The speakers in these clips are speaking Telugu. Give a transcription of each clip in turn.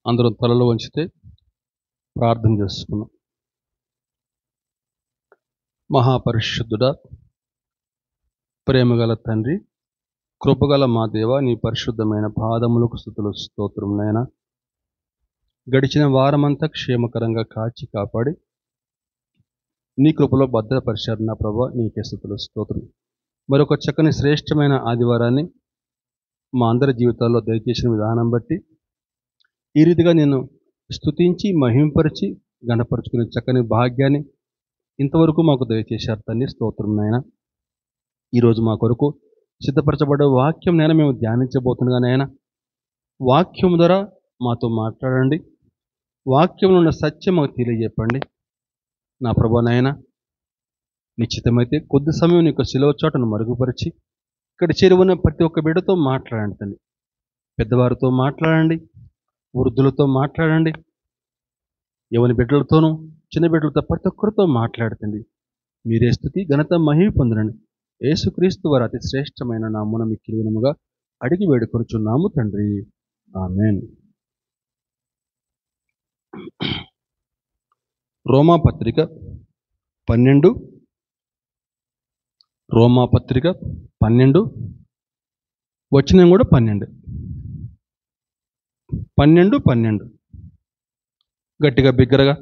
అందరం తలలు వంచితే ప్రార్థన చేసుకున్నాం. మహాపరిశుద్ధుడా, ప్రేమగల తండ్రి, కృపగల మా దేవ, నీ పరిశుద్ధమైన పాదములకు స్తుతులు స్తోత్రం నాయన. గడిచిన వారమంతా క్షేమకరంగా కాచి కాపాడి నీ కృపలో భద్రపరిచారు నా ప్రభా, నీకే స్తుతులు స్తోత్రం. మరొక చక్కని శ్రేష్టమైన ఆదివారాన్ని మా అందరి జీవితాల్లో దయచేసిన విధానం బట్టి ఈ రీతిగా నేను స్తుతించి మహింపరిచి గణపరుచుకునే చక్కని భాగ్యాన్ని ఇంతవరకు మాకు దయచేశారు తండ్రి, స్తోత్రం నాయన. ఈరోజు మా కొరకు సిద్ధపరచబడ్డ వాక్యం నేను మేము ధ్యానించబోతుండగా నాయన, వాక్యం ద్వారా మాతో మాట్లాడండి, వాక్యంలో ఉన్న సత్యం మాకు తెలియజెప్పండి నా ప్రభా నాయన. నిశ్చితమైతే కొద్ది సమయం నీకు శిలువ చోటను మరుగుపరిచి ఇక్కడ చేరువన్న ప్రతి ఒక్క బిడ్డతో మాట్లాడండి తండ్రి. పెద్దవారితో మాట్లాడండి, వృద్ధులతో మాట్లాడండి, యవని బిడ్డలతోనూ చిన్న బిడ్డలతో ప్రతి ఒక్కరితో మాట్లాడుతుంది. మీరే స్తుతి ఘనత మహిమ పొందనండి. యేసుక్రీస్తు వారి అతి శ్రేష్టమైన నామమున మిక్కిలి వినముగా అడిగి వేడుకొనుచున్నాము తండ్రి, ఆమేన్. రోమాపత్రిక 12 వచనం కూడా 12 గట్టిగా బిగ్గరగా.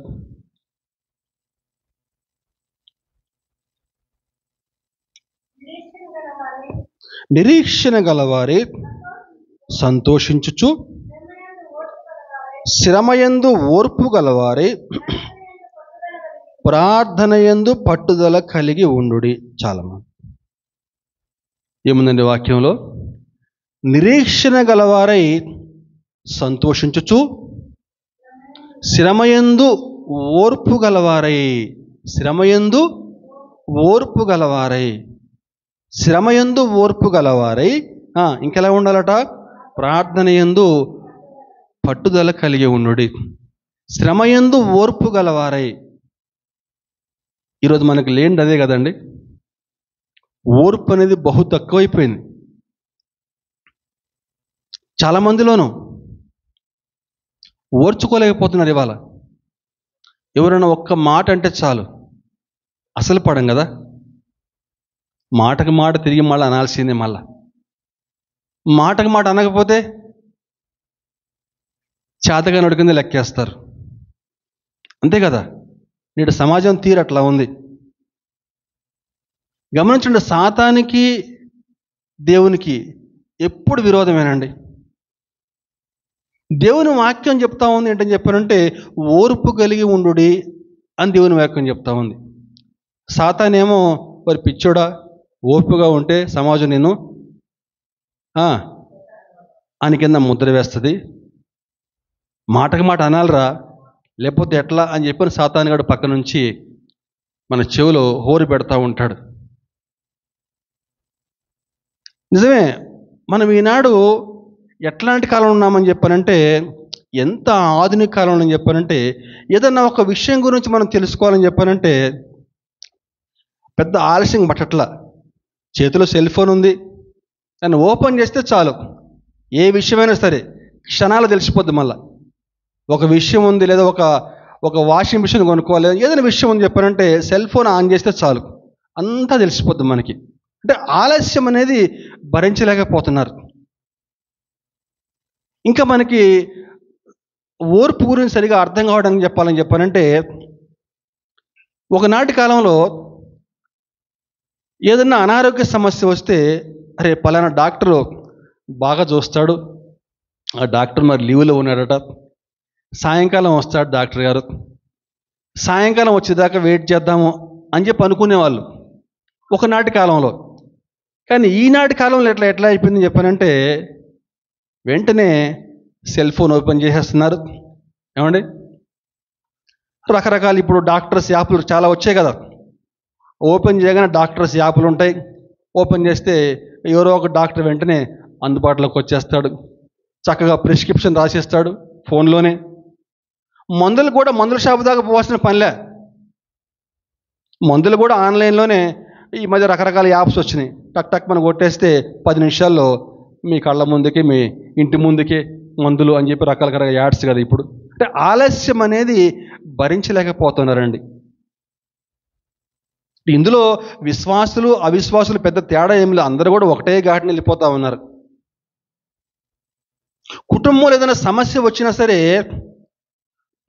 నిరీక్షణ గలవారే సంతోషించుచు, శ్రమయందు ఓర్పు గలవారే ప్రార్థనయందు పట్టుదల కలిగి ఉండుడి. చాలమ్మా. ఏముందండి వాక్యంలో? నిరీక్షణ గలవారై సంతోషించుచు, శ్రమయందు ఓర్పు గలవారై, శ్రమయందు ఓర్పు గలవారై, శ్రమయందు ఓర్పు గలవారై ఇంకెలా ఉండాలట? ప్రార్థనయందు పట్టుదల కలిగి ఉండుడి. శ్రమయందు ఓర్పు గలవారై. ఈరోజు మనకు లేనిది అదే కదండి. ఓర్పు అనేది బహు తక్కువైపోయింది చాలామందిలోనూ. ఓర్చుకోలేకపోతున్నారు ఇవాళ. ఎవరైనా ఒక్క మాట అంటే చాలు అసలు పడం కదా, మాటకు మాట తిరిగి మళ్ళీ అనాల్సిందే. మళ్ళా మాటకు మాట అనకపోతే చేతగా నడికింది లెక్కేస్తారు. అంతే కదా, నేడు సమాజం తీరు అట్లా ఉంది. గమనించండి, సాతానికి దేవునికి ఎప్పుడు విరోధమేనండి. దేవుని వాక్యం చెప్తా ఉంది ఏంటని చెప్పారంటే, ఓర్పు కలిగి ఉండుడి అని దేవుని వాక్యం చెప్తా ఉంది. సాతానేమో మరి పిచ్చోడా, ఓర్పుగా ఉంటే సమాజం నేను అని కింద ముద్ర వేస్తుంది, మాటకు మాట అనాలరా లేకపోతే ఎట్లా అని చెప్పని సాతానుగాడు పక్క నుంచి మన చెవిలో హోరు పెడతా ఉంటాడు. నిజమే, మనం ఈనాడు ఎట్లాంటి కాలంలో ఉన్నామని చెప్పానంటే, ఎంత ఆధునిక కాలంలో అని చెప్పానంటే, ఏదన్నా ఒక విషయం గురించి మనం తెలుసుకోవాలని చెప్పానంటే పెద్ద ఆలస్యం పట్టట్లా. చేతిలో సెల్ ఫోన్ ఉంది, దాన్ని ఓపెన్ చేస్తే చాలు, ఏ విషయమైనా సరే క్షణాలు తెలిసిపోద్ది. మళ్ళీ ఒక విషయం ఉంది, లేదా ఒక వాషింగ్ మిషన్ కొనుక్కోవాలి, ఏదైనా విషయం ఉంది చెప్పానంటే సెల్ ఫోన్ ఆన్ చేస్తే చాలు, అంతా తెలిసిపోద్ది మనకి. అంటే ఆలస్యం అనేది భరించలేకపోతున్నారు. ఇంకా మనకి ఓర్పు గురించి సరిగా అర్థం కావడానికి చెప్పాలని చెప్పానంటే, ఒకనాటి కాలంలో ఏదన్నా అనారోగ్య సమస్య వస్తే, అరే పలానా డాక్టరు బాగా చూస్తాడు, ఆ డాక్టర్ మరి లీవ్లో ఉన్నాడట, సాయంకాలం వస్తాడు డాక్టర్ గారు, సాయంకాలం వచ్చేదాకా వెయిట్ చేద్దాము అని చెప్పి అనుకునేవాళ్ళు ఒకనాటి కాలంలో. కానీ ఈనాటి కాలంలో ఎట్లా అయిపోయిందని చెప్పానంటే, వెంటనే సెల్ ఫోన్ ఓపెన్ చేసేస్తున్నారు. ఏమండి, రకరకాల ఇప్పుడు డాక్టర్స్ యాప్లు చాలా వచ్చాయి కదా. ఓపెన్ చేయగానే డాక్టర్స్ యాప్లు ఉంటాయి. ఓపెన్ చేస్తే ఎవరో ఒక డాక్టర్ వెంటనే అందుబాటులోకి వచ్చేస్తాడు, చక్కగా ప్రిస్క్రిప్షన్ రాసిస్తాడు ఫోన్లోనే. మందులు కూడా మందుల షాపు దాకా పోవాల్సిన పనిలే, మందులు కూడా ఆన్లైన్లోనే ఈ మధ్య రకరకాల యాప్స్ వచ్చినాయి. టక్ టక్ మనం కొట్టేస్తే 10 నిమిషాల్లో మీ కళ్ళ ముందుకే, మీ ఇంటి ముందుకే మందులు అని చెప్పి రకరకాల యాడ్స్ కదా ఇప్పుడు. అంటే ఆలస్యం అనేది భరించలేకపోతున్నారండి. ఇందులో విశ్వాసులు అవిశ్వాసులు పెద్ద తేడా ఏమి లేదు, అందరూ కూడా ఒకటే ఘాటిని వెళ్ళిపోతా ఉన్నారు. కుటుంబంలో ఏదైనా సమస్య వచ్చినా సరే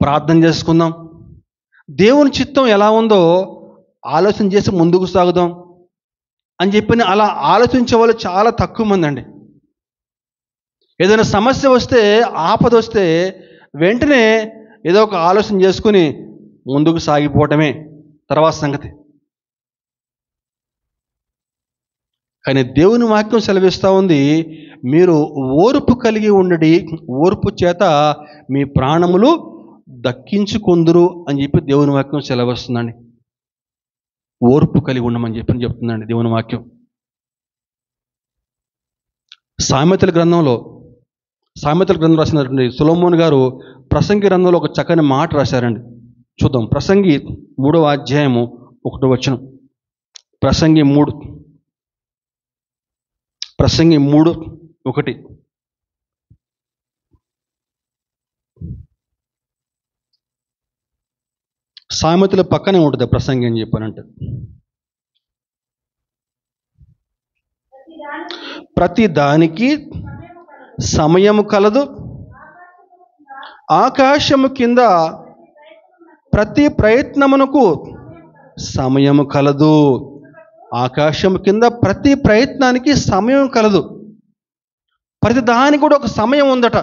ప్రార్థన చేసుకుందాం, దేవుని చిత్తం ఎలా ఉందో ఆలోచన చేసి ముందుకు సాగుదాం అని చెప్పి అలా ఆలోచించే వాళ్ళు చాలా తక్కువ మంది అండి. ఏదైనా సమస్య వస్తే, ఆపద వస్తే వెంటనే ఏదో ఒక ఆలోచన చేసుకుని ముందుకు సాగిపోవటమే తర్వాత సంగతి. కానీ దేవుని వాక్యం సెలవిస్తూ ఉంది, మీరు ఓర్పు కలిగి ఉండడి, ఓర్పు చేత మీ ప్రాణములు దక్కించుకొందురు అని చెప్పి దేవుని వాక్యం సెలవిస్తుందండి. ఓర్పు కలిగి ఉండమని చెప్పి చెప్తుందండి దేవుని వాక్యం. సామెతల గ్రంథం రాసినటువంటి సొలొమోను గారు ప్రసంగి గ్రంథంలో ఒక చక్కని మాట రాశారండి. చూద్దాం. ప్రసంగి 3వ అధ్యాయము 1వ వచనం. ప్రసంగి 3:1. సామెతల పక్కనే ఉంటుంది ప్రసంగి అని చెప్పానంటే. ప్రతి దానికి సమయము కలదు, ఆకాశము కింద ప్రతి ప్రయత్నమునకు సమయము కలదు. ఆకాశము కింద ప్రతి ప్రయత్నానికి సమయం కలదు. ప్రతి దానికి కూడా ఒక సమయం ఉందట.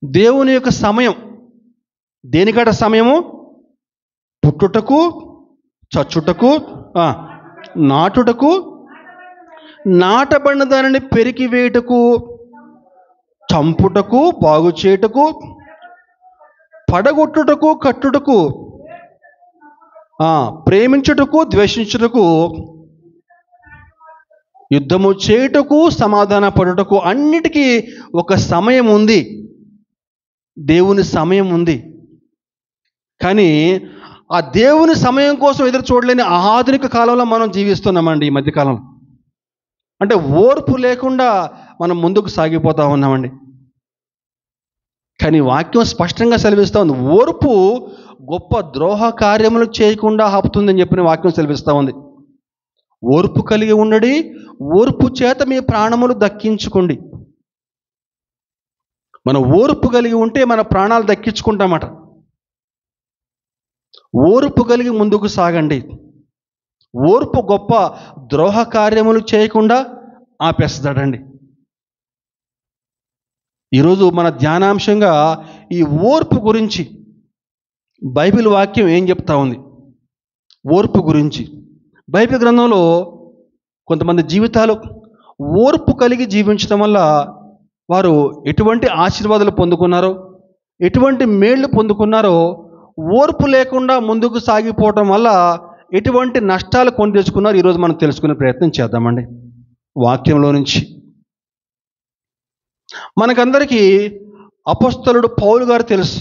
దేవుని యొక్క సమయం దేనికట సమయము? పుట్టుటకు, చచ్చుటకు, నాటుటకు, నాటబడిన దానిని పెరికివేయుటకు, చంపుటకు, బాగు చేయుటకు, పడగొట్టుటకు, కట్టుటకు, ప్రేమించుటకు, ద్వేషించుటకు, యుద్ధము చేయుటకు, సమాధాన పడుటకు, అన్నిటికీ ఒక సమయం ఉంది. దేవుని సమయం ఉంది. కానీ ఆ దేవుని సమయం కోసం ఎదురు చూడలేని ఆధునిక కాలంలో మనం జీవిస్తున్నామండి ఈ మధ్యకాలం. అంటే ఓర్పు లేకుండా మనం ముందుకు సాగిపోతా ఉన్నామండి. కానీ వాక్యం స్పష్టంగా సెలవిస్తూ ఉంది, ఓర్పు గొప్ప ద్రోహ కార్యములు చేయకుండా ఆపుతుందని చెప్పిన వాక్యం సెలవిస్తూ ఉంది. ఓర్పు కలిగి ఉండడి, ఓర్పు చేత మీ ప్రాణములు దక్కించుకోండి. మనం ఓర్పు కలిగి ఉంటే మన ప్రాణాలు దక్కించుకుంటామట. ఓర్పు కలిగి ముందుకు సాగండి. ఓర్పు గొప్ప ద్రోహ కార్యములు చేయకుండా ఆపేస్తాడండి. ఈరోజు మన ధ్యానాంశంగా ఈ ఓర్పు గురించి బైబిల్ వాక్యం ఏం చెప్తా ఉంది? ఓర్పు గురించి బైబిల్ గ్రంథంలో కొంతమంది జీవితాలు ఓర్పు కలిగి జీవించడం వల్ల వారు ఎటువంటి ఆశీర్వాదాలు పొందుకున్నారో, ఎటువంటి మేళ్లు పొందుకున్నారో, ఓర్పు లేకుండా ముందుకు సాగిపోవటం వల్ల ఎటువంటి నష్టాలు కొని తెచ్చుకున్నారో ఈరోజు మనం తెలుసుకునే ప్రయత్నం చేద్దామండి వాక్యంలో నుంచి. మనకందరికీ అపొస్తలుడు పౌలు గారు తెలుసు.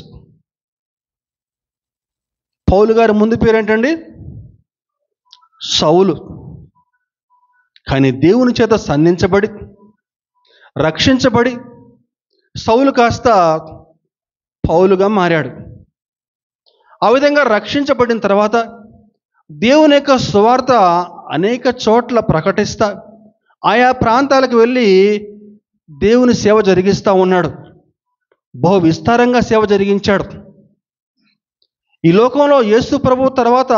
పౌలు గారి ముందు పేరేంటండి? సౌలు. కానీ దేవుని చేత సంధించబడి, రక్షించబడి సౌలు కాస్త పౌలుగా మారాడు. ఆ విధంగా రక్షించబడిన తర్వాత దేవుని యొక్క సువార్త అనేక చోట్ల ప్రకటిస్తా, ఆయా ప్రాంతాలకు వెళ్ళి దేవుని సేవ జరిగిస్తూ ఉన్నాడు. బహు విస్తారంగా సేవ జరిగించాడు. ఈ లోకంలో యేసు ప్రభు తర్వాత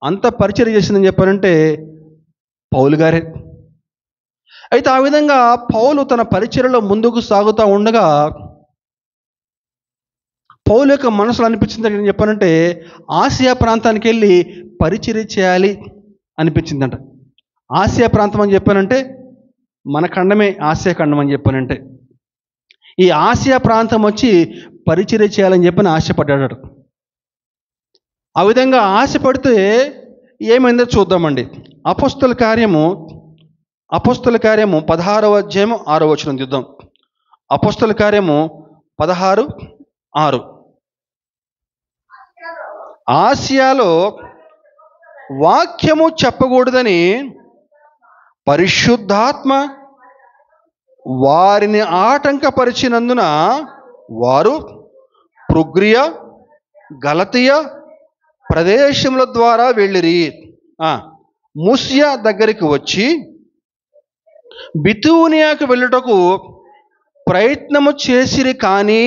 అంత పరిచర్య చేసిందని చెప్పారంటే పౌలు గారే. అయితే ఆ విధంగా పౌలు తన పరిచర్యలో ముందుకు సాగుతూ ఉండగా పౌలు యొక్క మనసులో అనిపించింది అని చెప్పానంటే ఆసియా ప్రాంతానికి వెళ్ళి పరిచర్య చేయాలి అనిపించిందంట. ఆసియా ప్రాంతం అని చెప్పానంటే మన ఖండమే ఆసియా ఖండం అని చెప్పానంటే ఈ ఆసియా ప్రాంతం వచ్చి పరిచర్య చేయాలని చెప్పని ఆశపడ్డాడు. ఆ విధంగా ఆశపడితే ఏమైందో చూద్దామండి. అపొస్తల కార్యము 16వ అధ్యాయము 6వ వచనం చూద్దాం. అపొస్తల కార్యము 16:6. ఆసియాలో వాక్యము చెప్పకూడదని పరిశుద్ధాత్మ వారిని ఆటంకపరిచినందున వారు పృగ్రియ గలతీయ ప్రదేశముల ద్వారా వెళ్ళిరి. ముస్య దగ్గరికి వచ్చి బితూనియాకు వెళ్ళుటకు ప్రయత్నము చేసిరి, కానీ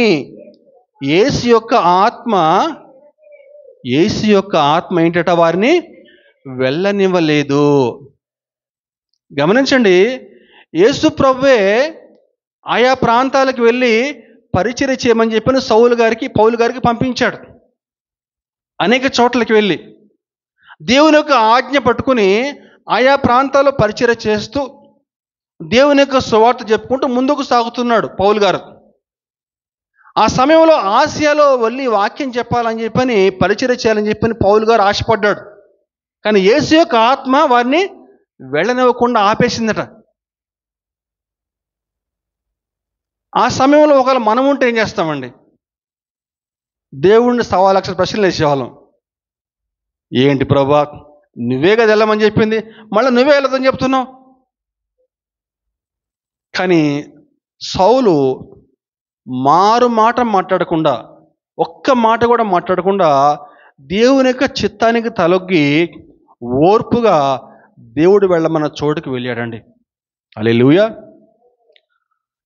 యేసు యొక్క ఆత్మ ఏంటట వారిని వెళ్ళనివ్వలేదు. గమనించండి, యేసు ప్రభువే ఆయా ప్రాంతాలకు వెళ్ళి పరిచర్య చేయమని చెప్పి పౌలు గారికి పంపించాడు. అనేక చోట్లకి వెళ్ళి దేవుని యొక్క ఆజ్ఞ పట్టుకుని ఆయా ప్రాంతాల్లో పరిచర్య చేస్తూ దేవుని యొక్క సువార్త చెప్పుకుంటూ ముందుకు సాగుతున్నాడు పౌలు గారు. ఆ సమయంలో ఆసియాలో వెళ్ళి వాక్యం చెప్పాలని చెప్పని పరిచర్య చేయాలని చెప్పని పౌలు గారు ఆశపడ్డాడు. కానీ యేసు యొక్క ఆత్మ వారిని వెళ్ళనివ్వకుండా ఆపేసిందట. ఆ సమయంలో ఒకవేళ మనం ఉంటే ఏం చేస్తామండి? దేవుణ్ణి 1,00,000 ప్రశ్నలు వేసేవాళ్ళం. ఏంటి ప్రభా, నువ్వే కదా వెళ్ళమని చెప్పింది, మళ్ళీ నువ్వే వెళ్ళదని చెప్తున్నావు. కానీ సౌలు మారు మాట మాట్లాడకుండా, ఒక్క మాట కూడా మాట్లాడకుండా దేవుని యొక్క చిత్తానికి తలొగ్గి ఓర్పుగా దేవుడు వెళ్ళమన్న చోటుకు వెళ్ళాడండి. హల్లెలూయా.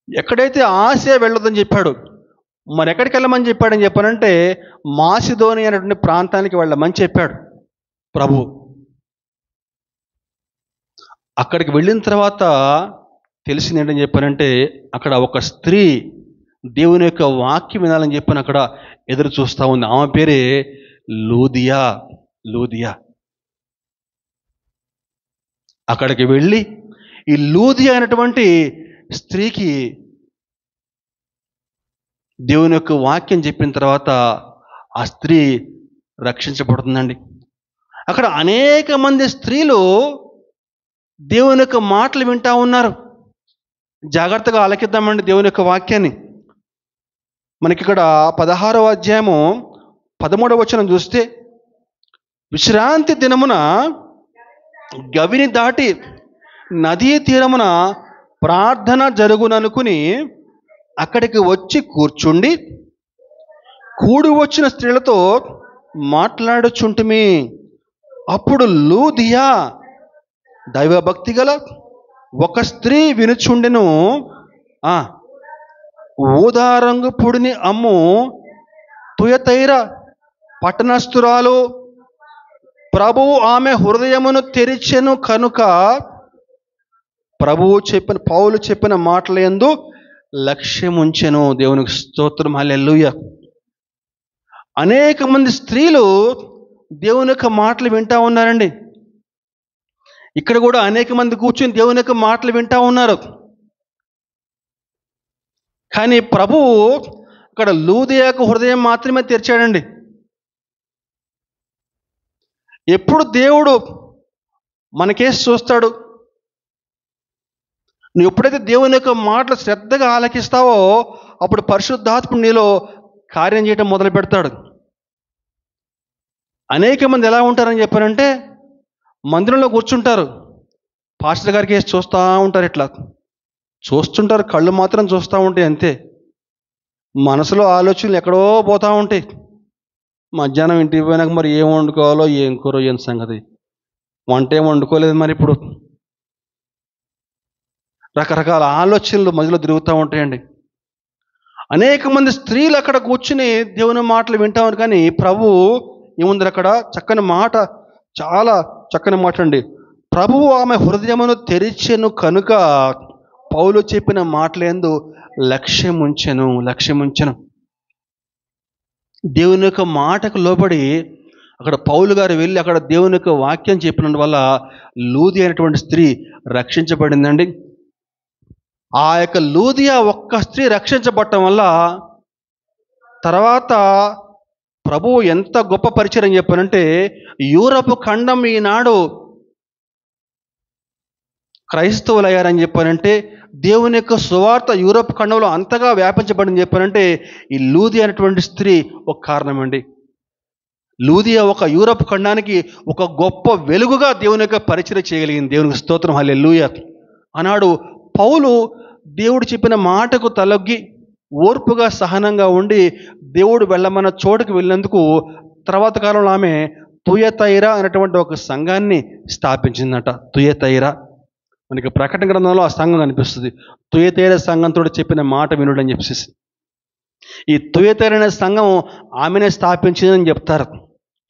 ఎక్కడైతే ఆసియా వెళ్ళొద్దని చెప్పాడు, మరి ఎక్కడికి వెళ్ళమని చెప్పాడని చెప్పానంటే మాసిదోనియా అనేటువంటి ప్రాంతానికి వెళ్ళమని చెప్పాడు ప్రభు. అక్కడికి వెళ్ళిన తర్వాత తెలిసింది ఏంటని చెప్పానంటే, అక్కడ ఒక స్త్రీ దేవుని యొక్క వాక్యం వినాలని చెప్పని అక్కడ ఎదురు చూస్తూ ఉంది. ఆమె పేరే లూదియా. అక్కడికి వెళ్ళి ఈ లూదియా అనేటువంటి స్త్రీకి దేవుని యొక్క వాక్యం చెప్పిన తర్వాత ఆ స్త్రీ రక్షించబడుతుందండి. అక్కడ అనేక మంది స్త్రీలు దేవుని యొక్క మాటలు వింటా ఉన్నారు. జాగ్రత్తగా ఆలకిద్దామండి దేవుని యొక్క వాక్యాన్ని. మనకి ఇక్కడ 16వ అధ్యాయము 13వ వచనం చూస్తే, విశ్రాంతి దినమున గవిని దాటి నదీ తీరమున ప్రార్థన జరుగుననుకుని అక్కడికి వచ్చి కూర్చుండి కూడి వచ్చిన స్త్రీలతో మాట్లాడుచుంటిమి. అప్పుడు లూదియా దైవభక్తి గల ఒక స్త్రీ వినుచుండెను. ఊదారంగు పొడిని అమ్ము తుయతైర పట్టణస్థురాలు, ప్రభువు ఆమె హృదయమును తెరిచెను కనుక పౌలు చెప్పిన మాటల యందు లక్ష్యముంచెను. దేవునికి స్తోత్రం, హల్లెలూయా. అనేక మంది స్త్రీలు దేవుని యొక్క మాటలు వింటా ఉన్నారండి. ఇక్కడ కూడా అనేక మంది కూర్చొని దేవుని యొక్క మాటలు వింటా ఉన్నారు. కానీ ప్రభువు ఇక్కడ లూదియాకు హృదయం మాత్రమే తెరిచాడండి. ఎప్పుడు దేవుడు మనకేసి చూస్తాడు? నువ్వు ఎప్పుడైతే దేవుని యొక్క మాటలు శ్రద్ధగా ఆలకిస్తావో అప్పుడు పరిశుద్ధాత్ముడు నీలో కార్యం చేయటం మొదలు పెడతాడు. అనేక మంది ఎలా ఉంటారని చెప్పారంటే, మందిరంలో కూర్చుంటారు, పాస్టర్ గారికి వేసి చూస్తూ ఉంటారు, ఇట్లా చూస్తుంటారు, కళ్ళు మాత్రం చూస్తూ ఉంటాయి అంతే. మనసులో ఆలోచనలు ఎక్కడో పోతూ ఉంటాయి. మధ్యాహ్నం ఇంటికి పోయినాక మరి ఏం వండుకోవాలో, ఏం కూర, ఏం సంగతి, వంట ఏం వండుకోలేదు మరి. ఇప్పుడు రకరకాల ఆలోచనలు మధ్యలో తిరుగుతూ ఉంటాయండి. అనేక మంది స్త్రీలు అక్కడ కూర్చుని దేవుని మాటలు వింటారు. కానీ ప్రభు ఏముంది అక్కడ? చక్కని మాట, చాలా చక్కని మాట అండి. ప్రభువు ఆమె హృదయమును తెరిచెను కనుక పౌలు చెప్పిన మాటలందు లక్ష్యముంచెను. దేవుని యొక్క మాటకు లోబడి అక్కడ పౌలు గారు వెళ్ళి అక్కడ దేవుని యొక్క వాక్యం చెప్పిన వల్ల లూదియా అనేటువంటి స్త్రీ రక్షించబడిందండి. ఆ యొక్క లూదియా ఒక్క స్త్రీ రక్షించబడటం వల్ల తర్వాత ప్రభువు ఎంత గొప్ప పరిచయం చెప్పానంటే, యూరప్ ఖండం ఈనాడు క్రైస్తవులు అయ్యారని చెప్పానంటే, దేవుని యొక్క సువార్త యూరప్ ఖండంలో అంతగా వ్యాపించబడింది చెప్పానంటే ఈ లూదియా అనేటువంటి స్త్రీ ఒక కారణం అండి. లూదియా ఒక యూరప్ ఖండానికి ఒక గొప్ప వెలుగుగా దేవుని యొక్క పరిచయం చేయగలిగింది. దేవునికి స్తోత్రం, హల్లెలూయా. ఆనాడు పౌలు దేవుడు చెప్పిన మాటకు తలొగ్గి ఓర్పుగా సహనంగా ఉండి దేవుడు వెళ్ళమన్న చోటుకు వెళ్ళినందుకు తర్వాత కాలంలో ఆమె తుయతైరా అనేటువంటి ఒక సంఘాన్ని స్థాపించిందట. తుయతైరా, మనకి ప్రకటన గ్రంథంలో ఆ సంఘం కనిపిస్తుంది. తుయతైరా సంఘంతో చెప్పిన మాట వినుడని చెప్పేసి ఈ తుయతైరా అనే సంఘం ఆమెనే స్థాపించిందని చెప్తారు.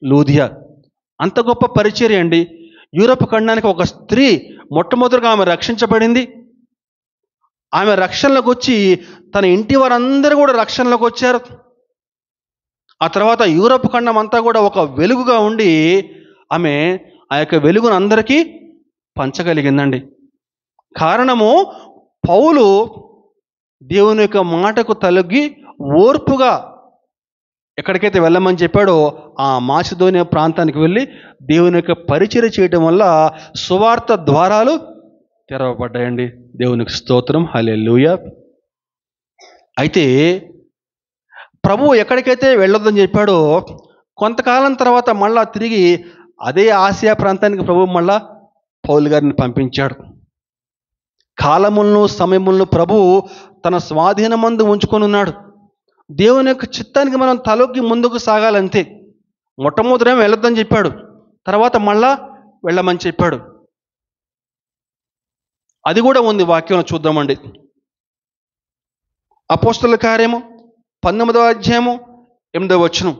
లూదియా అంత గొప్ప పరిచర్య అండి. యూరప్ ఖండానికి ఒక స్త్రీ మొట్టమొదటిగా ఆమె రక్షించబడింది. ఆమె రక్షణలోకి వచ్చి తన ఇంటి వారందరూ కూడా రక్షణలోకి వచ్చారు. ఆ తర్వాత యూరప్ ఖండం అంతా కూడా ఒక వెలుగుగా ఉండి ఆమె ఆ యొక్క వెలుగును అందరికీ పంచగలిగిందండి. కారణము పౌలు దేవుని యొక్క మాటకు తలొగ్గి ఓర్పుగా ఎక్కడికైతే వెళ్ళమని చెప్పాడో ఆ మాసిదోనియా ప్రాంతానికి వెళ్ళి దేవుని యొక్క పరిచర్య చేయటం వల్ల సువార్త ద్వారాలు తెరవబడ్డాయండి. దేవునికి స్తోత్రం, హల్లెలూయా. అయితే ప్రభువు ఎక్కడికైతే వెళ్ళొద్దని చెప్పాడో కొంతకాలం తర్వాత మళ్ళా తిరిగి అదే ఆసియా ప్రాంతానికి ప్రభువు మళ్ళా పౌలు గారిని పంపించాడు. కాలములను సమయములను ప్రభువు తన స్వాధీనమందు ఉంచుకొని ఉన్నాడు. దేవుని యొక్క చిత్తానికి మనం తలొగ్గి ముందుకు సాగాలంతే. మొట్టమొదటేమో వెళ్ళొద్దని చెప్పాడు, తర్వాత మళ్ళా వెళ్ళమని చెప్పాడు. అది కూడా ఉంది వాక్యంలో, చూద్దామండి. అపోస్తలుల కార్యము 19వ అధ్యాయము 8వ వచనం.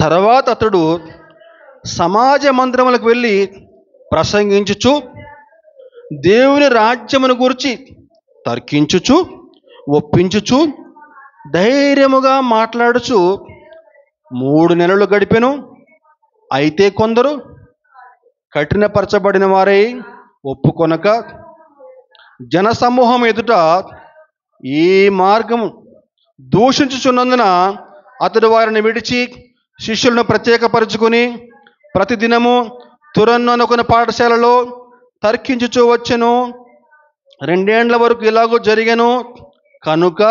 తర్వాత అతడు సమాజ మందిరములకు వెళ్ళి ప్రసంగించుచు దేవుని రాజ్యమును గురించి తర్కించుచు ఒప్పించుచు ధైర్యముగా మాట్లాడుచు 3 నెలలు గడిపెను. అయితే కొందరు కఠినపరచబడిన వారై ఒప్పుకొనక జనసమూహం ఎదుట ఈ మార్గము దూషించుచున్నందున అతడు వారిని విడిచి శిష్యులను ప్రత్యేకపరుచుకుని ప్రతిదినము తురన్ను అనుకున్న పాఠశాలలో తర్కించుచూ వచ్చెను. 2 ఏండ్ల వరకు ఇలాగూ జరిగెను. కనుక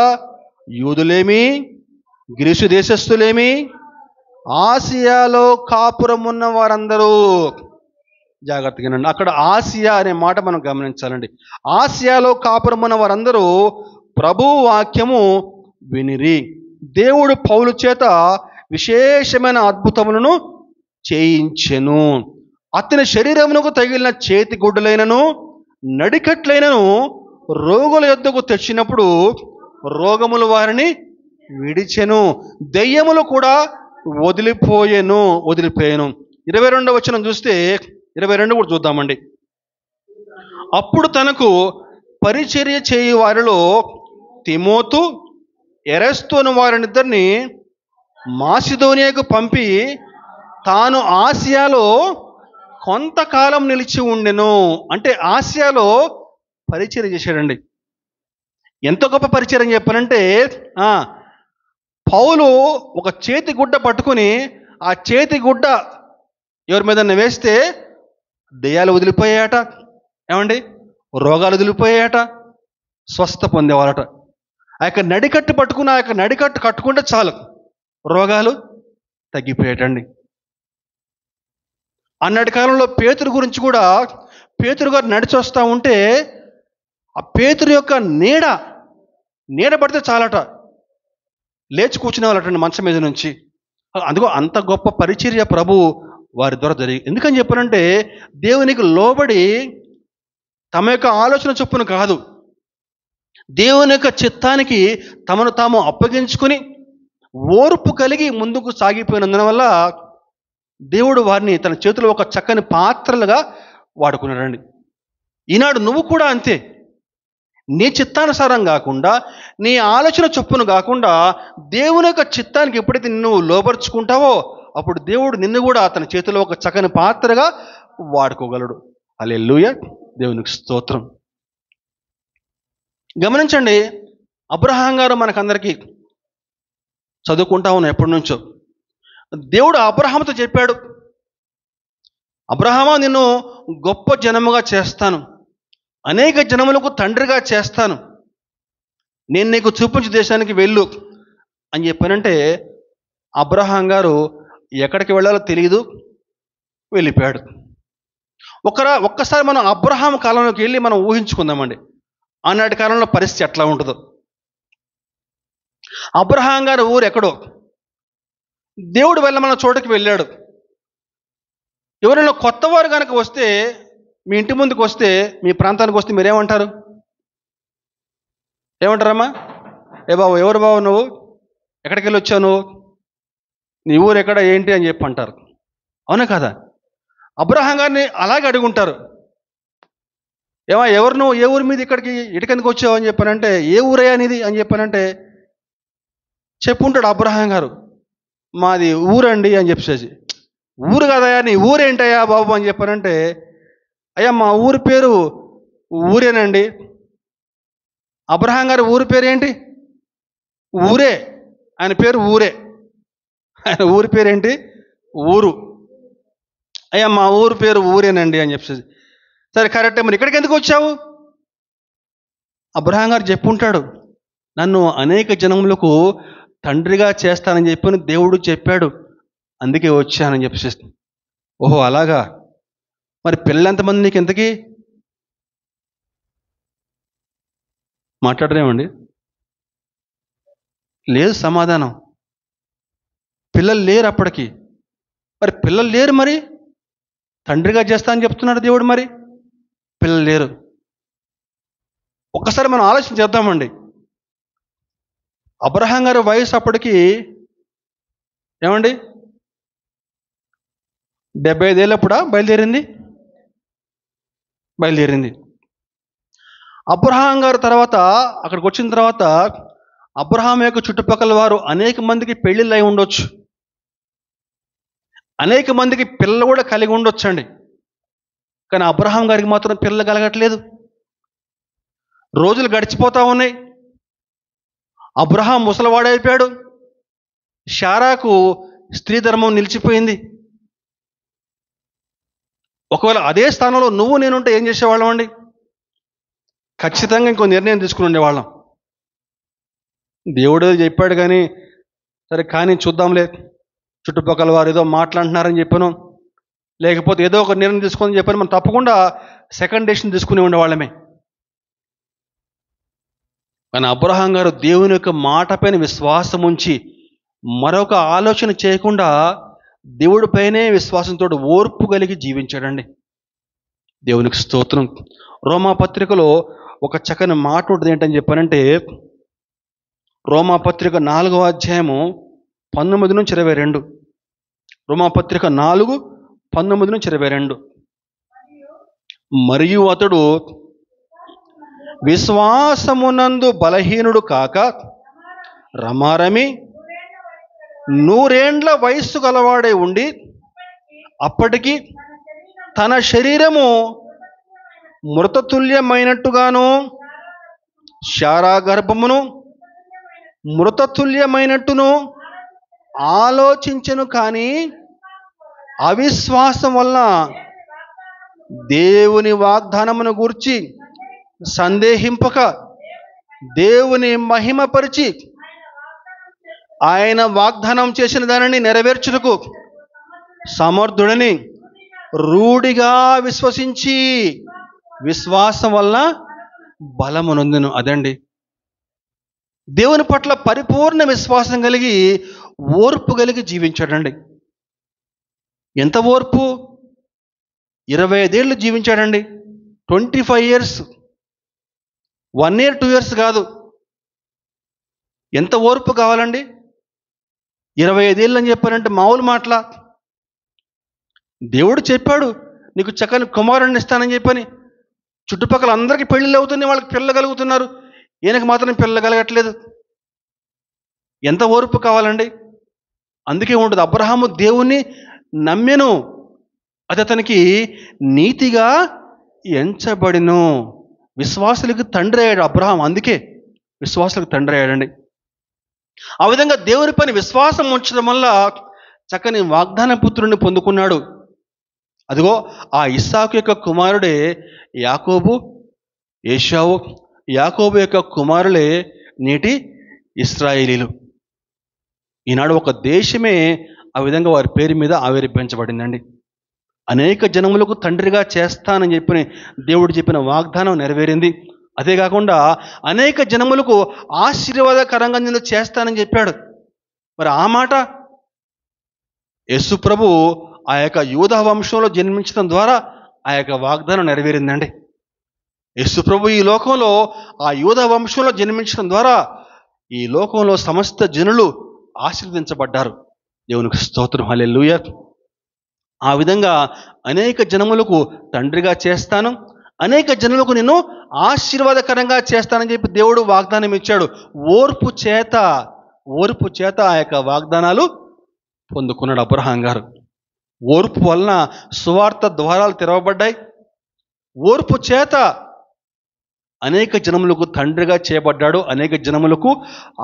యూదులేమి గ్రీసు దేశస్థులేమి ఆసియాలో కాపురం ఉన్న వారందరూ, జాగ్రత్తగా అక్కడ ఆసియా అనే మాట మనం గమనించాలండి. ఆసియాలో కాపురం ఉన్న వారందరూ ప్రభు వాక్యము వినిరి. దేవుడు పౌలు చేత విశేషమైన అద్భుతములను చేయించెను. అతని శరీరమునకు తగిలిన చేతి గుడ్డలైనను నడికట్లైనను రోగుల యొద్దకు తెచ్చినప్పుడు రోగములు వారిని విడిచెను, దెయ్యములు కూడా వదిలిపోయాను. 22వ వచనం చూస్తే 22 కూడా చూద్దామండి. అప్పుడు తనకు పరిచర్య చేయు వారిలో తిమోతు ఎరస్తోను వారినిద్దరిని మాసిదోనియాకు పంపి తాను ఆసియాలో కొంతకాలం నిలిచి ఉండెను. అంటే ఆసియాలో పరిచర్య చేశాడండి. ఎంత గొప్ప పరిచర్య అని చెప్పానంటే, పౌలు ఒక చేతి గుడ్డ పట్టుకుని ఆ చేతి గుడ్డ ఎవరి మీద వేస్తే దెయ్యాలు వదిలిపోయాయట, ఏమండి, రోగాలు వదిలిపోయాయట, స్వస్థ పొందేవారట. ఆ యొక్క నడికట్టు పట్టుకుని ఆ యొక్క నడికట్టు కట్టుకుంటే చాలు రోగాలు తగ్గిపోయాటండి. అన్నటి కాలంలో పేతురు గురించి కూడా, పేతురు గారు నడిచి వస్తూ ఉంటే ఆ పేతురు యొక్క నీడ పడితే చాలట లేచి కూర్చునే వాళ్ళటండి మంచం మీద నుంచి. అందుకో అంత గొప్ప పరిచర్య ప్రభు వారి ద్వారా జరిగి. ఎందుకని చెప్పారంటే దేవునికి లోబడి తమ యొక్క ఆలోచన చొప్పున కాదు, దేవుని యొక్క చిత్తానికి తమను తాము అప్పగించుకుని ఓర్పు కలిగి ముందుకు సాగిపోయినందున వల్ల దేవుడు వారిని తన చేతిలో ఒక చక్కని పాత్రలుగా వాడుకున్నాడండి. ఈనాడు నువ్వు కూడా అంతే. నీ చిత్తానుసారం కాకుండా, నీ ఆలోచన చొప్పున కాకుండా దేవుని యొక్క చిత్తానికి ఎప్పుడైతే నువ్వు లోపరుచుకుంటావో అప్పుడు దేవుడు నిన్ను కూడా తన చేతిలో ఒక చక్కని పాత్రగా వాడుకోగలడు. హల్లెలూయా, దేవునికి స్తోత్రం. గమనించండి, అబ్రహాం గారు మనకందరికీ చదువుకుంటా ఉన్నాం ఎప్పటి నుంచో. దేవుడు అబ్రహాముతో చెప్పాడు, అబ్రహామా నిన్ను గొప్ప జనముగా చేస్తాను, అనేక జనములకు తండ్రిగా చేస్తాను, నేను నీకు చూపించే దేశానికి వెళ్ళు అని చెప్పానంటే అబ్రహాం గారు ఎక్కడికి వెళ్ళాలో తెలియదు, వెళ్ళిపోయాడు. ఒక్కసారి మనం అబ్రహాం కాలంలోకి వెళ్ళి మనం ఊహించుకుందామండి. ఆనాటి కాలంలో పరిస్థితి ఎట్లా ఉంటుందో. అబ్రహాం గారి ఊరు ఎక్కడో, దేవుడు వెళ్ళమన్న చోటుకి వెళ్ళాడు. ఎవరైనా కొత్తవారు కనుక వస్తే, మీ ఇంటి ముందుకు వస్తే, మీ ప్రాంతానికి వస్తే మీరేమంటారు? ఏమంటారమ్మా? ఏ బాబు, ఎవరు బాబు నువ్వు, ఎక్కడికి వెళ్ళి వచ్చావు, నువ్వు, నీ ఊరు ఎక్కడ, ఏంటి అని చెప్పి అంటారు. అవునా కదా? అబ్రహాం గారిని అలాగే అడుగుంటారు. ఎవరు నువ్వు, ఏ ఊరి మీద ఇటుకెందుకు వచ్చావు అని చెప్పానంటే, ఏ ఊరయ్యా నీది అని చెప్పానంటే చెప్పుంటాడు అబ్రహాం గారు, మాది ఊరండి అని చెప్పేసి. ఊరు కదయా, నీ ఊరేంటయ్యా బాబు అని చెప్పానంటే, అయ్యా మా ఊరి పేరు ఊరేనండి. అబ్రహాం గారి ఊరి పేరు ఏంటి? ఊరే. ఆయన పేరు ఊరే. ఆయన ఊరి పేరేంటి? ఊరు. అయ్యా మా ఊరి పేరు ఊరేనండి అని చెప్పేసి. సరే కరెక్టే, మరి ఇక్కడికి ఎందుకు వచ్చావు? అబ్రహాం గారు చెప్పుంటాడు, నన్ను అనేక జనములకు తండ్రిగా చేస్తానని చెప్పి దేవుడు చెప్పాడు, అందుకే వచ్చానని చెప్పేసి. ఓహో అలాగా, మరి పిల్లలు ఎంతమంది నీకు ఎంతకీ? మాట్లాడరేమండి? లేదు సమాధానం. పిల్లలు లేరు అప్పటికి. మరి పిల్లలు లేరు, మరి తండ్రిగా చేస్తా అని చెప్తున్నాడు దేవుడు, మరి పిల్లలు లేరు. ఒక్కసారి మనం ఆలోచన చేద్దామండి. అబ్రహాం గారి వయసు అప్పటికి ఏమండి 75 ఏళ్ళప్పుడా బయలుదేరింది. అబ్రహాం గారు తర్వాత అక్కడికి వచ్చిన తర్వాత అబ్రహాం యొక్క చుట్టుపక్కల వారు అనేక మందికి పెళ్ళిళ్ళు అయి ఉండొచ్చు, అనేక మందికి పిల్లలు కూడా కలిగి ఉండొచ్చండి. కానీ అబ్రహాం గారికి మాత్రం పిల్లలు కలగట్లేదు. రోజులు గడిచిపోతా ఉన్నాయి. అబ్రహాం ముసలివాడైపోయాడు. శారాకు స్త్రీ ధర్మం నిలిచిపోయింది. ఒకవేళ అదే స్థానంలో నువ్వు నేనుంటే ఏం చేసేవాళ్ళం అండి? ఖచ్చితంగా ఇంకో నిర్ణయం తీసుకుని ఉండేవాళ్ళం. దేవుడు చెప్పాడు కానీ సరే కానీ చూద్దాంలే, చుట్టుపక్కల వారు ఏదో మాట్లాడుతున్నారని చెప్పాను, లేకపోతే ఏదో ఒక నిర్ణయం తీసుకొని చెప్పాను, మనం తప్పకుండా సెకండ్ డెసిషన్ తీసుకుని ఉండేవాళ్ళమే. కానీ అబ్రహాం గారు దేవుని యొక్క మాట పైన విశ్వాసం ఉంచి మరొక ఆలోచన చేయకుండా దేవుడి పైనే విశ్వాసంతో ఓర్పు కలిగి జీవించాడండి. దేవునికి స్తోత్రం. రోమాపత్రికలో ఒక చక్కని మాట ఉంటుంది. ఏంటని చెప్పానంటే, రోమాపత్రిక 4వ అధ్యాయము 19 నుంచి 22. రోమాపత్రిక 4:19 నుంచి 22. మరియు అతడు విశ్వాసమునందు బలహీనుడు కాక రమారమి 100 ఏండ్ల వయస్సు గలవాడే ఉండి అప్పటికి తన శరీరము మృతతుల్యమైనట్టుగాను శారా గర్భమును మృతతుల్యమైనట్టును ఆలోచించెను. కానీ అవిశ్వాసం వలన దేవుని వాగ్దానమును గూర్చి సందేహింపక దేవుని మహిమపరిచి ఆయన వాగ్దానం చేసిన దానిని నెరవేర్చుటకు సమర్థుడని రూఢిగా విశ్వసించి విశ్వాసం వలన బలమునొందెను. అదండి, దేవుని పట్ల పరిపూర్ణ విశ్వాసం కలిగి ఓర్పు కలిగి జీవించాడండి. ఎంత ఓర్పు! 25 ఏళ్ళు జీవించాడండి. 25 years, 1 year 2 years కాదు. ఎంత ఓర్పు కావాలండి? 25 ఏళ్ళు అని చెప్పారంటే మామూలు మాటలా? దేవుడు చెప్పాడు నీకు చక్కని కుమారుడిని ఇస్తానని చెప్పని. చుట్టుపక్కల అందరికీ పెళ్ళిళ్ళు అవుతున్నాయి, వాళ్ళకి పిల్లలు కలుగుతున్నారు, ఈయనకి మాత్రం పిల్లలు కలగట్లేదు. ఎంత ఓర్పు కావాలండి? అందుకే ఉంటుంది, అబ్రహాము దేవుణ్ణి నమ్మెను, అది అతనికి నీతిగా ఎంచబడిను. విశ్వాసులకు తండ్రి అయ్యాడు అబ్రహాం. అందుకే విశ్వాసులకు తండ్రి అయ్యాడండి. ఆ విధంగా దేవుని పైన విశ్వాసం ఉంచడం వల్ల చక్కని వాగ్దాన పుత్రుడిని పొందుకున్నాడు. అదిగో ఆ ఇస్సాకు యొక్క కుమారుడే యాకోబు, ఏశావు. యాకోబు యొక్క కుమారులే నేటి ఇశ్రాయేలీలు. ఈనాడు ఒక దేశమే ఆ విధంగా వారి పేరు మీద ఆవిర్భించబడిందండి. అనేక జనములకు తండ్రిగా చేస్తానని చెప్పి దేవుడు చెప్పిన వాగ్దానం నెరవేరింది. అదే కాకుండా అనేక జనములకు ఆశీర్వాదకరంగా నేను చేస్తానని చెప్పాడు. మరి ఆ మాట యేసు ప్రభు ఆ యొక్క యూదా వంశంలో జన్మించడం ద్వారా ఆ యొక్క వాగ్దానం నెరవేరిందండి. యేసు ప్రభు ఈ లోకంలో ఆ యూదా వంశంలో జన్మించడం ద్వారా ఈ లోకంలో సమస్త జనులు ఆశీర్వదించబడ్డారు. దేవునికి స్తోత్రం, హల్లెలూయా. ఆ విధంగా అనేక జనములకు తండ్రిగా చేస్తాను, అనేక జనులకు నేను ఆశీర్వాదకరంగా చేస్తానని చెప్పి దేవుడు వాగ్దానం ఇచ్చాడు. ఓర్పు చేత ఆ యొక్క వాగ్దానాలు పొందుకున్నాడు అబ్రహాం గారు. ఓర్పు వలన సువార్త ద్వారాలు తెరవబడ్డాయి. ఓర్పు చేత అనేక జనములకు తండ్రిగా చేయబడ్డాడు, అనేక జనములకు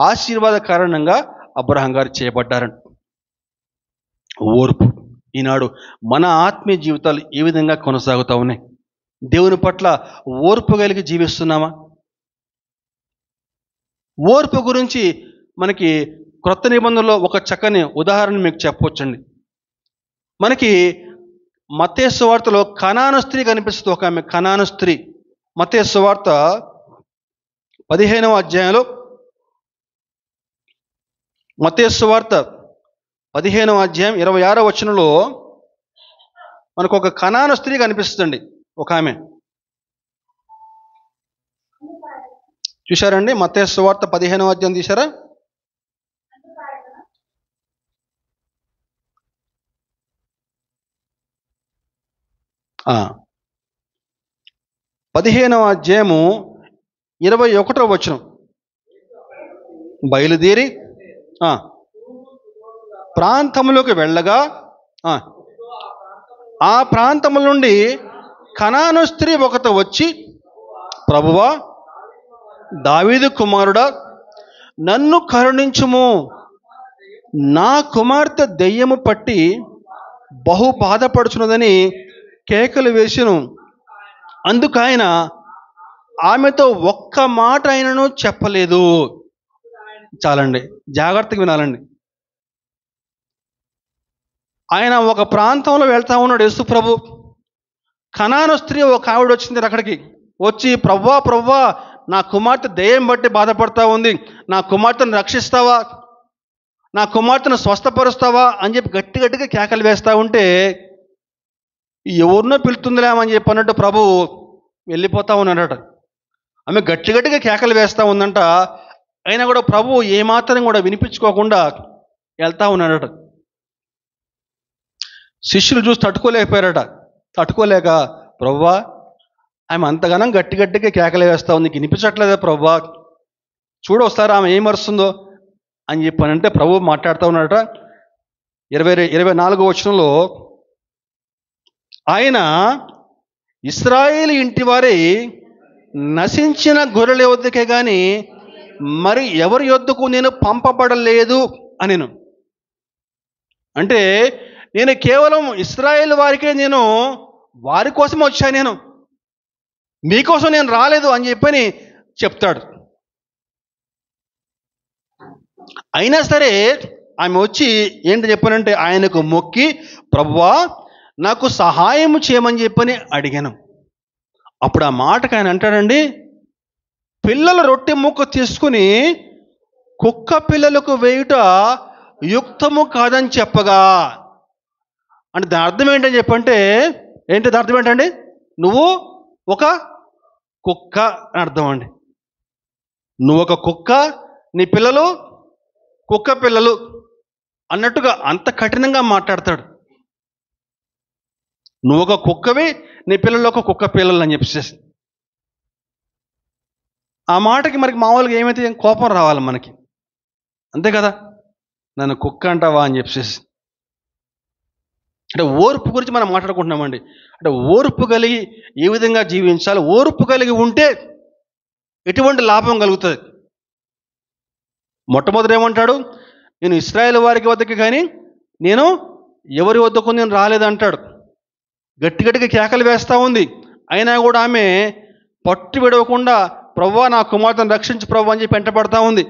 ఆశీర్వాద కారణంగా అబ్రహాం గారు చేయబడ్డారు. ఓర్పు. ఈనాడు మన ఆత్మీయ జీవితాలు ఏ విధంగా కొనసాగుతూ ఉన్నాయి? దేవుని పట్ల ఓర్పు కలిగి జీవిస్తున్నామా? ఓర్పు గురించి మనకి క్రొత్త నిబంధనలో ఒక చక్కని ఉదాహరణ మీకు చెప్పవచ్చండి. మనకి మత్తయి సువార్తలో కనాను స్త్రీ కనిపిస్తుంది. ఒక ఆమె కనాను స్త్రీ. మత్తయి సువార్త 15వ అధ్యాయంలో, మత్తయి సువార్త 15వ అధ్యాయం 26వ వచనంలో మనకు ఒక కనాను స్త్రీ కనిపిస్తుందండి. ఒక ఆమె చూశారండి? మత్తయి సువార్త 15వ అధ్యాయం తీశారా? ఆ 15వ అధ్యాయము 21వ వచనం. బయలుదేరి ప్రాంతములోకి వెళ్ళగా ఆ ప్రాంతముల నుండి కనాను స్త్రీ ఒకత వచ్చి, ప్రభువా, దావీదు కుమారుడా, నన్ను కరుణించుము, నా కుమార్తె దెయ్యము పట్టి బహు బాధపడుచున్నదని కేకలు వేసెను. అందుకైన ఆమెతో ఒక్క మాట అయినను చెప్పలేదు. చాలండి, జాగ్రత్తగా వినాలండి. ఆయన ఒక ప్రాంతంలో వెళ్తా ఉన్నాడు యేసు ప్రభు. కనాను స్త్రీ ఒక ఆవిడ వచ్చింది అక్కడికి. వచ్చి, ప్రవ్వా, నా కుమార్తె దెయ్యం బట్టి బాధపడతా ఉంది, నా కుమార్తెను రక్షిస్తావా, నా కుమార్తెను స్వస్థపరుస్తావా అని చెప్పి గట్టిగా కేకలు వేస్తూ ఉంటే, ఎవరినో పిలుతుందిలేమని చెప్పి అన్నట్టు ప్రభు వెళ్ళిపోతా ఉన్నాడట. ఆమె గట్టిగా కేకలు వేస్తూ ఉందంట. అయినా కూడా ప్రభు ఏమాత్రం కూడా వినిపించుకోకుండా వెళ్తా ఉన్నాడట. శిష్యులు చూసి తట్టుకోలేకపోయారట. తట్టుకోలేక, ప్రభువా, ఆమె అంతగానం గట్టిగా కేకలు వేస్తా ఉంది, వినిపించట్లేదా ప్రభువా, చూడు ఒకసారి ఆమె ఏం మరుస్తుందో అని చెప్పానంటే ప్రభు మాట్లాడుతూ ఉన్నాడట. 24వ వచనంలో, ఆయన ఇశ్రాయేలు ఇంటి వారి నశించిన గొర్రెల యొద్దకే కానీ మరి ఎవరి యొద్దకు నేను పంపబడలేదు అనెను. అంటే నేను కేవలం ఇశ్రాయేలు వారికే, నేను వారి కోసం వచ్చాను, నేను మీకోసం నేను రాలేదు అని చెప్పని చెప్తాడు. అయినా సరే ఆమె వచ్చి ఏంటి చెప్పానంటే ఆయనకు మొక్కి, ప్రభువా, నాకు సహాయం చేయమని చెప్పని అడిగాను. అప్పుడు ఆ మాటకు ఆయన అంటాడండి, పిల్లల రొట్టె ముక్క తీసుకుని కుక్క పిల్లలకు వేయుట యుక్తము కాదని చెప్పగా, అంటే దాని అర్థం ఏంటని చెప్పంటే, దాని అర్థం ఏంటండి? నువ్వు ఒక కుక్క అని అర్థం అండి. నువ్వు ఒక కుక్క, నీ పిల్లలు కుక్క పిల్లలు అన్నట్టుగా అంత కఠినంగా మాట్లాడతాడు. నువ్వు ఒక కుక్కవి, నీ పిల్లలు ఒక కుక్క పిల్లలు అని చెప్పేసి. ఆ మాటకి మనకి మామూలుగా ఏమైతే కోపం రావాలి మనకి, అంతే కదా, నన్ను కుక్క అంటావా అని చెప్పేసి. అంటే ఓర్పు గురించి మనం మాట్లాడుకుంటున్నామండి. అంటే ఓర్పు కలిగి ఏ విధంగా జీవించాలి, ఓర్పు కలిగి ఉంటే ఎటువంటి లాభం కలుగుతుంది? మొట్టమొదటి ఏమంటాడు? నేను ఇశ్రాయేలు వారికి వద్దకు కానీ నేను ఎవరి వద్దకు నేను రాలేదంటాడు. గట్టిగా కేకలు వేస్తూ ఉంది. అయినా కూడా ఆమె పట్టు విడవకుండా, ప్రభువా, నా కుమార్తెను రక్షించు ప్రభు అని చెప్పి వెంటపడతా ఉంది.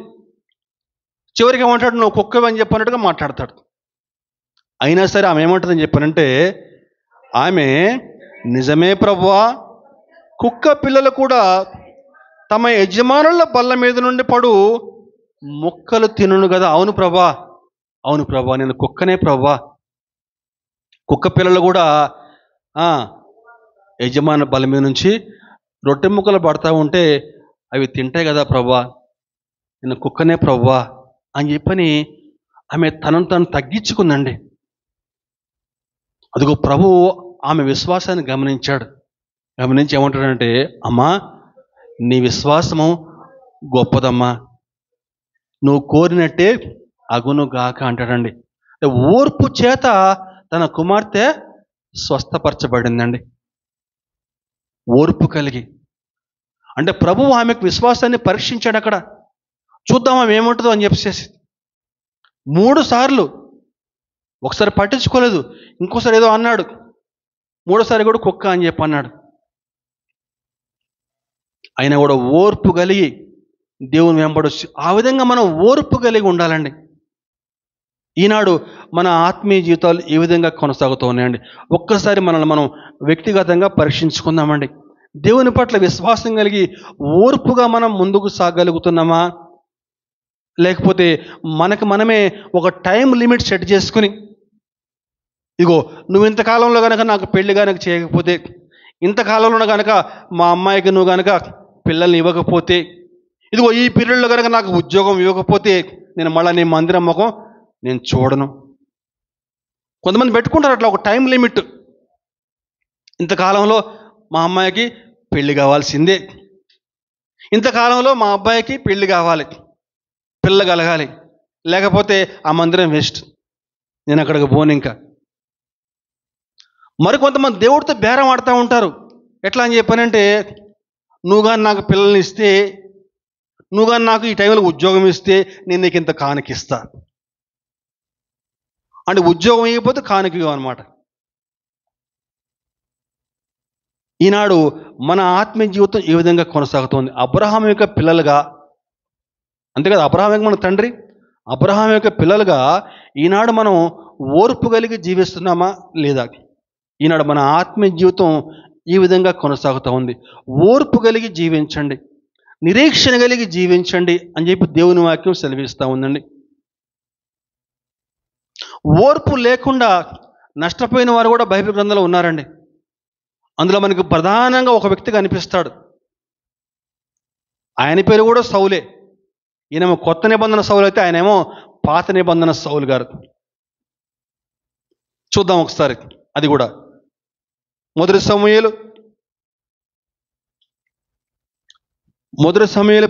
చివరికి ఏమంటాడు? నువ్వు కుక్కవి అని చెప్పినట్టుగా మాట్లాడతాడు. అయినా సరే ఆమె ఏమంటుందని చెప్పానంటే, ఆమె, నిజమే ప్రభువా, కుక్క పిల్లలు కూడా తమ యజమానుల బల్ల మీద నుండి పడు ముక్కలు తినును కదా. అవును ప్రభా, అవును ప్రభా, నేను కుక్కనే ప్రభా. కుక్క పిల్లలు కూడా యజమాని బల్ల మీద నుంచి రొట్టె ముక్కలు పడతా ఉంటే అవి తింటాయి కదా ప్రభా, నేను కుక్కనే ప్రభా అని చెప్పని ఆమె తనను తను తగ్గించుకుందండి. అదిగో ప్రభువు ఆమె విశ్వాసాన్ని గమనించాడు. గమనించి ఏమంటాడంటే, అమ్మా నీ విశ్వాసము గొప్పదమ్మా, నువ్వు కోరినట్టే అగును గాక అంటాడండి. ఓర్పు చేత తన కుమార్తె స్వస్థపరచబడిందండి. ఓర్పు కలిగి అంటే ప్రభువు ఆమెకు విశ్వాసాన్ని పరీక్షించాడు. అక్కడ చూద్దాం ఆమె ఏముంటుందో అని చెప్పేసి 3 సార్లు, ఒకసారి పట్టించుకోలేదు, ఇంకోసారి ఏదో అన్నాడు, 3సారి కూడా కుక్క అని చెప్పి అన్నాడు. అయినా కూడా ఓర్పు కలిగి దేవుని వెంబడొచ్చి ఆ విధంగా మనం ఓర్పు కలిగి ఉండాలండి. ఈనాడు మన ఆత్మీయ జీవితాలు ఏ విధంగా కొనసాగుతూ ఉన్నాయండి? ఒక్కసారి మనల్ని మనం వ్యక్తిగతంగా పరీక్షించుకుందామండి. దేవుని పట్ల విశ్వాసం కలిగి ఓర్పుగా మనం ముందుకు సాగలుగుతున్నామా, లేకపోతే మనకు మనమే ఒక టైం లిమిట్ సెట్ చేసుకుని, ఇగో నువ్వు ఇంతకాలంలో కనుక నాకు పెళ్లి కనుక చేయకపోతే, ఇంతకాలంలో కనుక మా అమ్మాయికి నువ్వు కనుక పిల్లల్ని ఇవ్వకపోతే, ఇదిగో ఈ పీరియడ్లో కనుక నాకు ఉద్యోగం ఇవ్వకపోతే నేను మళ్ళీ నీ మందిరం ముఖం నేను చూడను. కొంతమంది పెట్టుకుంటారు అట్లా ఒక టైం లిమిట్. ఇంతకాలంలో మా అమ్మాయికి పెళ్లి కావాల్సిందే, ఇంతకాలంలో మా అబ్బాయికి పెళ్లి కావాలి, పిల్ల కలగాలి, లేకపోతే ఆ మందిరం వేస్ట్, నేను అక్కడికి పోను ఇంకా. మరికొంతమంది దేవుడితో బేరం ఆడుతూ ఉంటారు. ఎట్లా అని చెప్పానంటే, నువ్వు కానీ నాకు పిల్లల్ని ఇస్తే, నువ్వు కానీ నాకు ఈ టైంలో ఉద్యోగం ఇస్తే నేను నీకు ఇంత కానుకిస్తా అంటే ఉద్యోగం ఇవ్వకపోతే కానుక అనమాట. ఈనాడు మన ఆత్మీయ జీవితం ఈ విధంగా కొనసాగుతోంది. అబ్రహాం యొక్క పిల్లలుగా, అంతే కదా, అబ్రహాం యొక్క మన తండ్రి, అబ్రహాం యొక్క పిల్లలుగా ఈనాడు మనం ఓర్పు కలిగి జీవిస్తున్నామా లేదా? ఈనాడు మన ఆత్మీయ జీవితం ఈ విధంగా కొనసాగుతూ ఉంది. ఓర్పు కలిగి జీవించండి, నిరీక్షణ కలిగి జీవించండి అని చెప్పి దేవుని వాక్యం సెలవిస్తూ ఉందండి. ఓర్పు లేకుండా నష్టపోయిన వారు కూడా బైబిల్ గ్రంథంలో ఉన్నారండి. అందులో మనకు ప్రధానంగా ఒక వ్యక్తి కనిపిస్తాడు. ఆయన పేరు కూడా సౌలే. ఈయనేమో కొత్త నిబంధన సౌలు అయితే ఆయనేమో పాత నిబంధన సౌలు గారు. చూద్దాం ఒకసారి అది కూడా. మొదటి సమూయేలు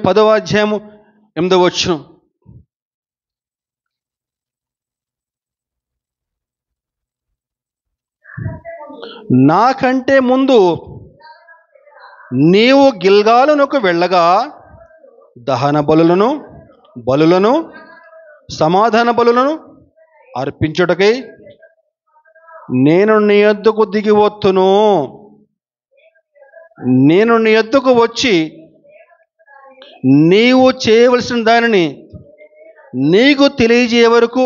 10వ అధ్యాయము 8వ వచనం. నాకంటే ముందు నీవు గిల్గాలునకు వెళ్ళగా దహన బలులను సమాధాన బలులను అర్పించుటకై నేను నీ యొద్దకు దిగి వత్తును. నేను నీ యొద్దకు వచ్చి నీవు చేయవలసిన దానిని నీకు తెలియజేయ వరకు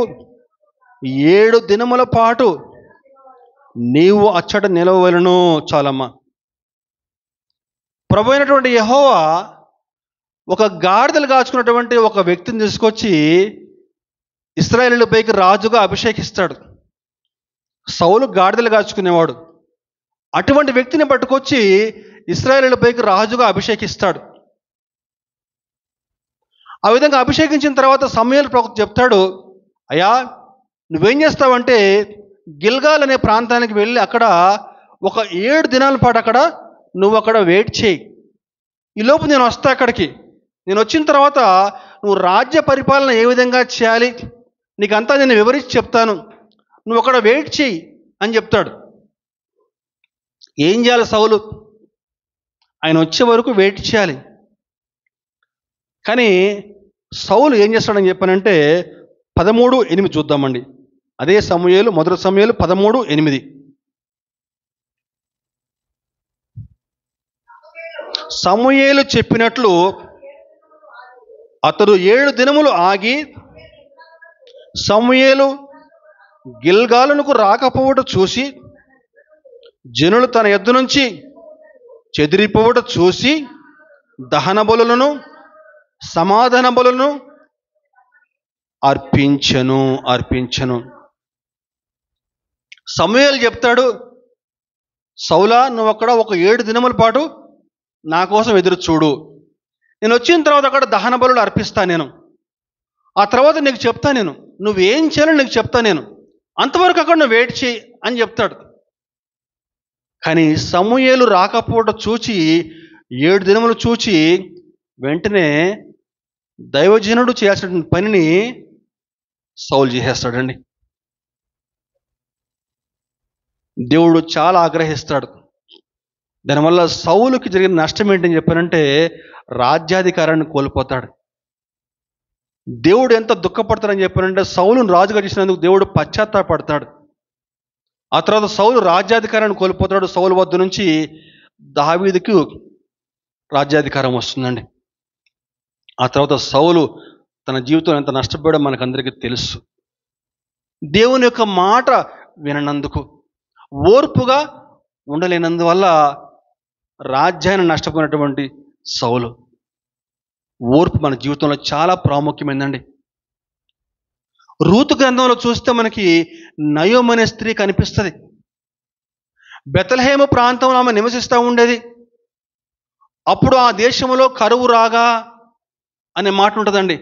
7 దినముల పాటు నీవు అచ్చట నిలవవలెను. చాలమ్మా. ప్రభు అయినటువంటి యెహోవా ఒక గాడిదలు కాచుకున్నటువంటి ఒక వ్యక్తిని తీసుకొచ్చి ఇశ్రాయేలీయులపైకి రాజుగా అభిషేకిస్తాడు. సౌలు గాడిదలు కాచుకునేవాడు. అటువంటి వ్యక్తిని పట్టుకొచ్చి ఇశ్రాయేలీయులపైకి రాజుగా అభిషేకిస్తాడు. ఆ విధంగా అభిషేకించిన తర్వాత సమూయేలు ప్రవక్త చెప్తాడు, అయ్యా నువ్వేం చేస్తావంటే గిల్గాల్ అనే ప్రాంతానికి వెళ్ళి అక్కడ ఒక 7 దినాల పాటు అక్కడ నువ్వు అక్కడ వెయిట్ చేయి. ఈలోపు నేను వస్తా అక్కడికి. నేను వచ్చిన తర్వాత నువ్వు రాజ్య పరిపాలన ఏ విధంగా చేయాలి నీకంతా నేను వివరించి చెప్తాను, నువ్వు అక్కడ వెయిట్ చేయి అని చెప్తాడు. ఏం చేయాలి సౌలు? ఆయన వచ్చే వరకు వెయిట్ చేయాలి. కానీ సౌలు ఏం చేస్తాడని చెప్పానంటే 13:8 చూద్దామండి. అదే సమూయేలు, మొదటి సమూయేలు 13:8. సమూయేలు చెప్పినట్లు అతడు 7 దినములు ఆగి సమూయేలు గిల్గాలునకు రాకపోవట చూసి జనులు తన యొద్ద నుంచి చెదిరిపోవట చూసి దహన బలులను సమాధాన బలులను అర్పించను. సమూయేలు చెప్తాడు, సౌలా నువ్వు అక్కడ ఒక 7 దినముల పాటు నా కోసం ఎదురు చూడు, నేను వచ్చిన తర్వాత అక్కడ దహన బలులు అర్పిస్తాను, నేను ఆ తర్వాత నీకు చెప్తా, నేను నువ్వేం చేయాలో నీకు చెప్తా, నేను అంతవరకు అక్కడ నువ్వు వెయిట్ చేయి అని చెప్తాడు. కానీ సమూయేలు రాకపోవడం చూచి 7 దినములు చూచి వెంటనే దైవజనుడు చేయాల్సిన పనిని సౌలు చేసేస్తాడండి. దేవుడు చాలా ఆగ్రహిస్తాడు. దానివల్ల సౌలుకి జరిగిన నష్టం ఏంటని చెప్పానంటే రాజ్యాధికారాన్ని కోల్పోతాడు. దేవుడు ఎంత దుఃఖపడతాడని చెప్పానంటే సౌలును రాజుగా చేసినందుకు దేవుడు పశ్చాత్తాపడతాడు. ఆ తర్వాత సౌలు రాజ్యాధికారాన్ని కోల్పోతాడు. సౌలు వద్ద నుంచి దావీదుకు రాజ్యాధికారం వస్తుందండి. ఆ తర్వాత సౌలు తన జీవితంలో ఎంత నష్టపోయాడో మనకందరికీ తెలుసు. దేవుని యొక్క మాట విననందుకు, ఓర్పుగా ఉండలేనందువల్ల రాజ్యాన్ని నష్టపోయినటువంటి సౌలు. ఓర్పు మన జీవితంలో చాలా ప్రాముఖ్యమైందండి. రూతు గ్రంథంలో చూస్తే మనకి నయోమి అనే స్త్రీ కనిపిస్తుంది. బెత్లెహేము ప్రాంతంలో ఆమె నివసిస్తూ ఉండేది. అప్పుడు ఆ దేశంలో కరువు రాగా అనే మాట ఉంటుందండి.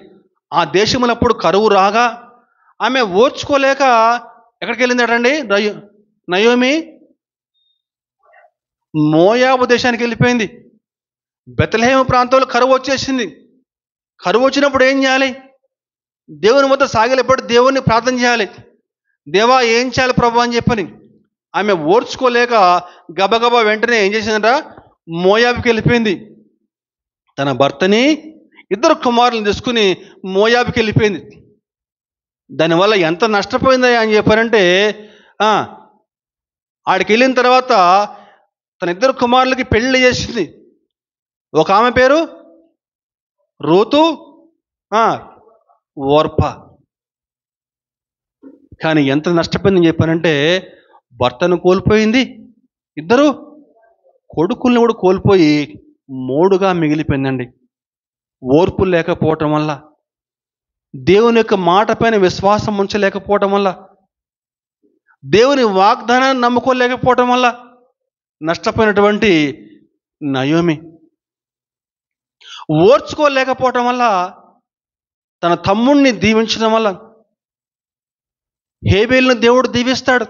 ఆ దేశంలో అప్పుడు కరువు రాగా ఆమె ఓర్చుకోలేక ఎక్కడికి వెళ్ళిందటండి? నయోమి మోయాబు దేశానికి వెళ్ళిపోయింది. బెత్లెహేము ప్రాంతంలో కరువు వచ్చేసింది. కరువు వచ్చినప్పుడు ఏం చేయాలి? దేవుని వద్ద సాగిలేపడి దేవుణ్ణి ప్రార్థన చేయాలి. దేవా ఏం చేయాలి ప్రభు అని చెప్పని ఆమె ఓర్చుకోలేక గబగబా వెంటనే ఏం చేసిందట? మోయాబుకి వెళ్ళిపోయింది. తన భర్తని 2 కుమారులను తీసుకుని మోయాబుకి వెళ్ళిపోయింది. దానివల్ల ఎంత నష్టపోయిందా అని చెప్పారంటే ఆడికి వెళ్ళిన తర్వాత తన 2 కుమారులకి పెళ్లి చేసింది. ఒక ఆమె పేరు రూతు, ఓర్ప. కానీ ఎంత నష్టపోయిందని చెప్పానంటే భర్తను కోల్పోయింది, 2 కొడుకుల్ని కూడా కోల్పోయి మోడుగా మిగిలిపోయిందండి. ఓర్పు లేకపోవటం వల్ల, దేవుని యొక్క మాట పైన విశ్వాసం ఉంచలేకపోవటం వల్ల, దేవుని వాగ్దానాన్ని నమ్ముకోలేకపోవటం వల్ల నష్టపోయినటువంటి నయోమి. ఓర్చుకోలేకపోవటం వల్ల, తన తమ్ముణ్ణి దీవించడం వల్ల హేబేలును దేవుడు దీవిస్తాడు.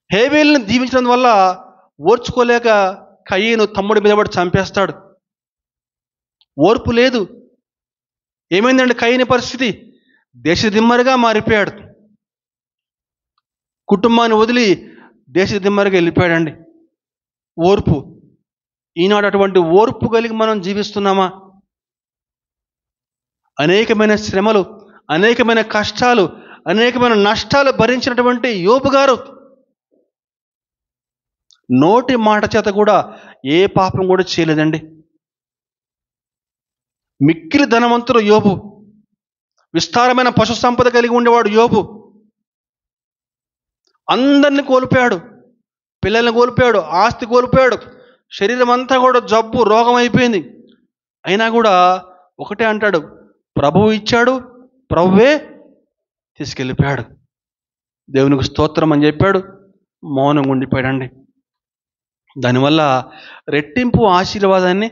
హేబేలును దీవించడం వల్ల ఓర్చుకోలేక కయీను తమ్ముడి మీద పడి చంపేస్తాడు. ఓర్పు లేదు. ఏమైందండి కయీని పరిస్థితి? దేశదిమ్మరిగా మారిపోయాడు. కుటుంబాన్ని వదిలి దేశదిమ్మరిగా వెళ్ళిపోయాడండి. ఓర్పు. ఈనాడు అటువంటి ఓర్పు కలిగి మనం జీవిస్తున్నామా? అనేకమైన శ్రమలు, అనేకమైన కష్టాలు, అనేకమైన నష్టాలు భరించినటువంటి యోబు గారు నోటి మాట చేత కూడా ఏ పాపం కూడా చేయలేదండి. మిక్కిలి ధనవంతుడు యోబు. విస్తారమైన పశు సంపద కలిగి ఉండేవాడు యోబు. అందరిని కోల్పోయాడు. పిల్లల్ని కోల్పోయాడు, ఆస్తి కోల్పోయాడు, శరీరం అంతా కూడా జబ్బు రోగం అయిపోయింది. అయినా కూడా ఒకటే అంటాడు, ప్రభువు ఇచ్చాడు, ప్రభువే తీసుకెళ్ళిపోయాడు, దేవునికి స్తోత్రం అని చెప్పాడు. మౌనంగా ఉండిపోయాడండి. దానివల్ల రెట్టింపు ఆశీర్వాదాన్ని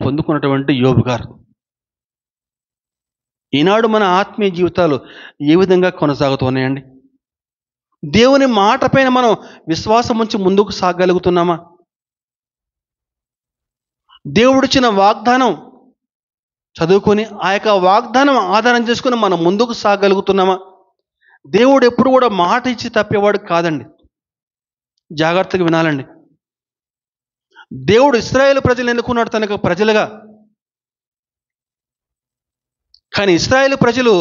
పొందుకున్నటువంటి యోబు గారు. ఈనాడు మన ఆత్మీయ జీవితాలు ఏ విధంగా కొనసాగుతున్నాయండి? దేవుని మాట పైన మనం విశ్వాసం ఉంచి ముందుకు సాగలుగుతున్నామా? దేవుడిచ్చిన వాగ్దానం చదువుకొని ఆ యొక్క వాగ్దానం ఆధారం చేసుకుని మనం ముందుకు సాగలుగుతున్నామా? దేవుడు ఎప్పుడు కూడా మాట ఇచ్చి తప్పేవాడు కాదండి. జాగ్రత్తగా వినాలండి. దేవుడు ఇశ్రాయేలు ప్రజలు ఎన్నుకున్నాడు తనకు ప్రజలుగా. కానీ ఇశ్రాయేలు ప్రజలు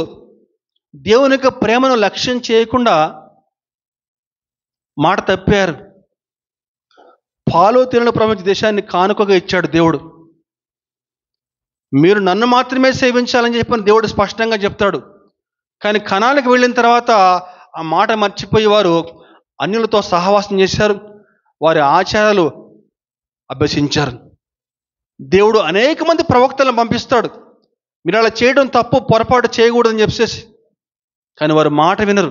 దేవుని యొక్క ప్రేమను లక్ష్యం చేయకుండా మాట తప్పారు. పాలు తేనెలు ప్రపంచ దేశాన్ని కానుకగా ఇచ్చాడు దేవుడు. మీరు నన్ను మాత్రమే సేవించాలని చెప్పని దేవుడు స్పష్టంగా చెప్తాడు. కానీ కనానికి వెళ్ళిన తర్వాత ఆ మాట మర్చిపోయేవారు అన్యులతో సహవాసం చేశారు, వారి ఆచారాలు అభ్యసించారు. దేవుడు అనేక మంది ప్రవక్తలను పంపిస్తాడు, మీరు అలా చేయడం తప్పు, పొరపాటు చేయకూడదని చెప్పేసి. కానీ వారు మాట వినరు.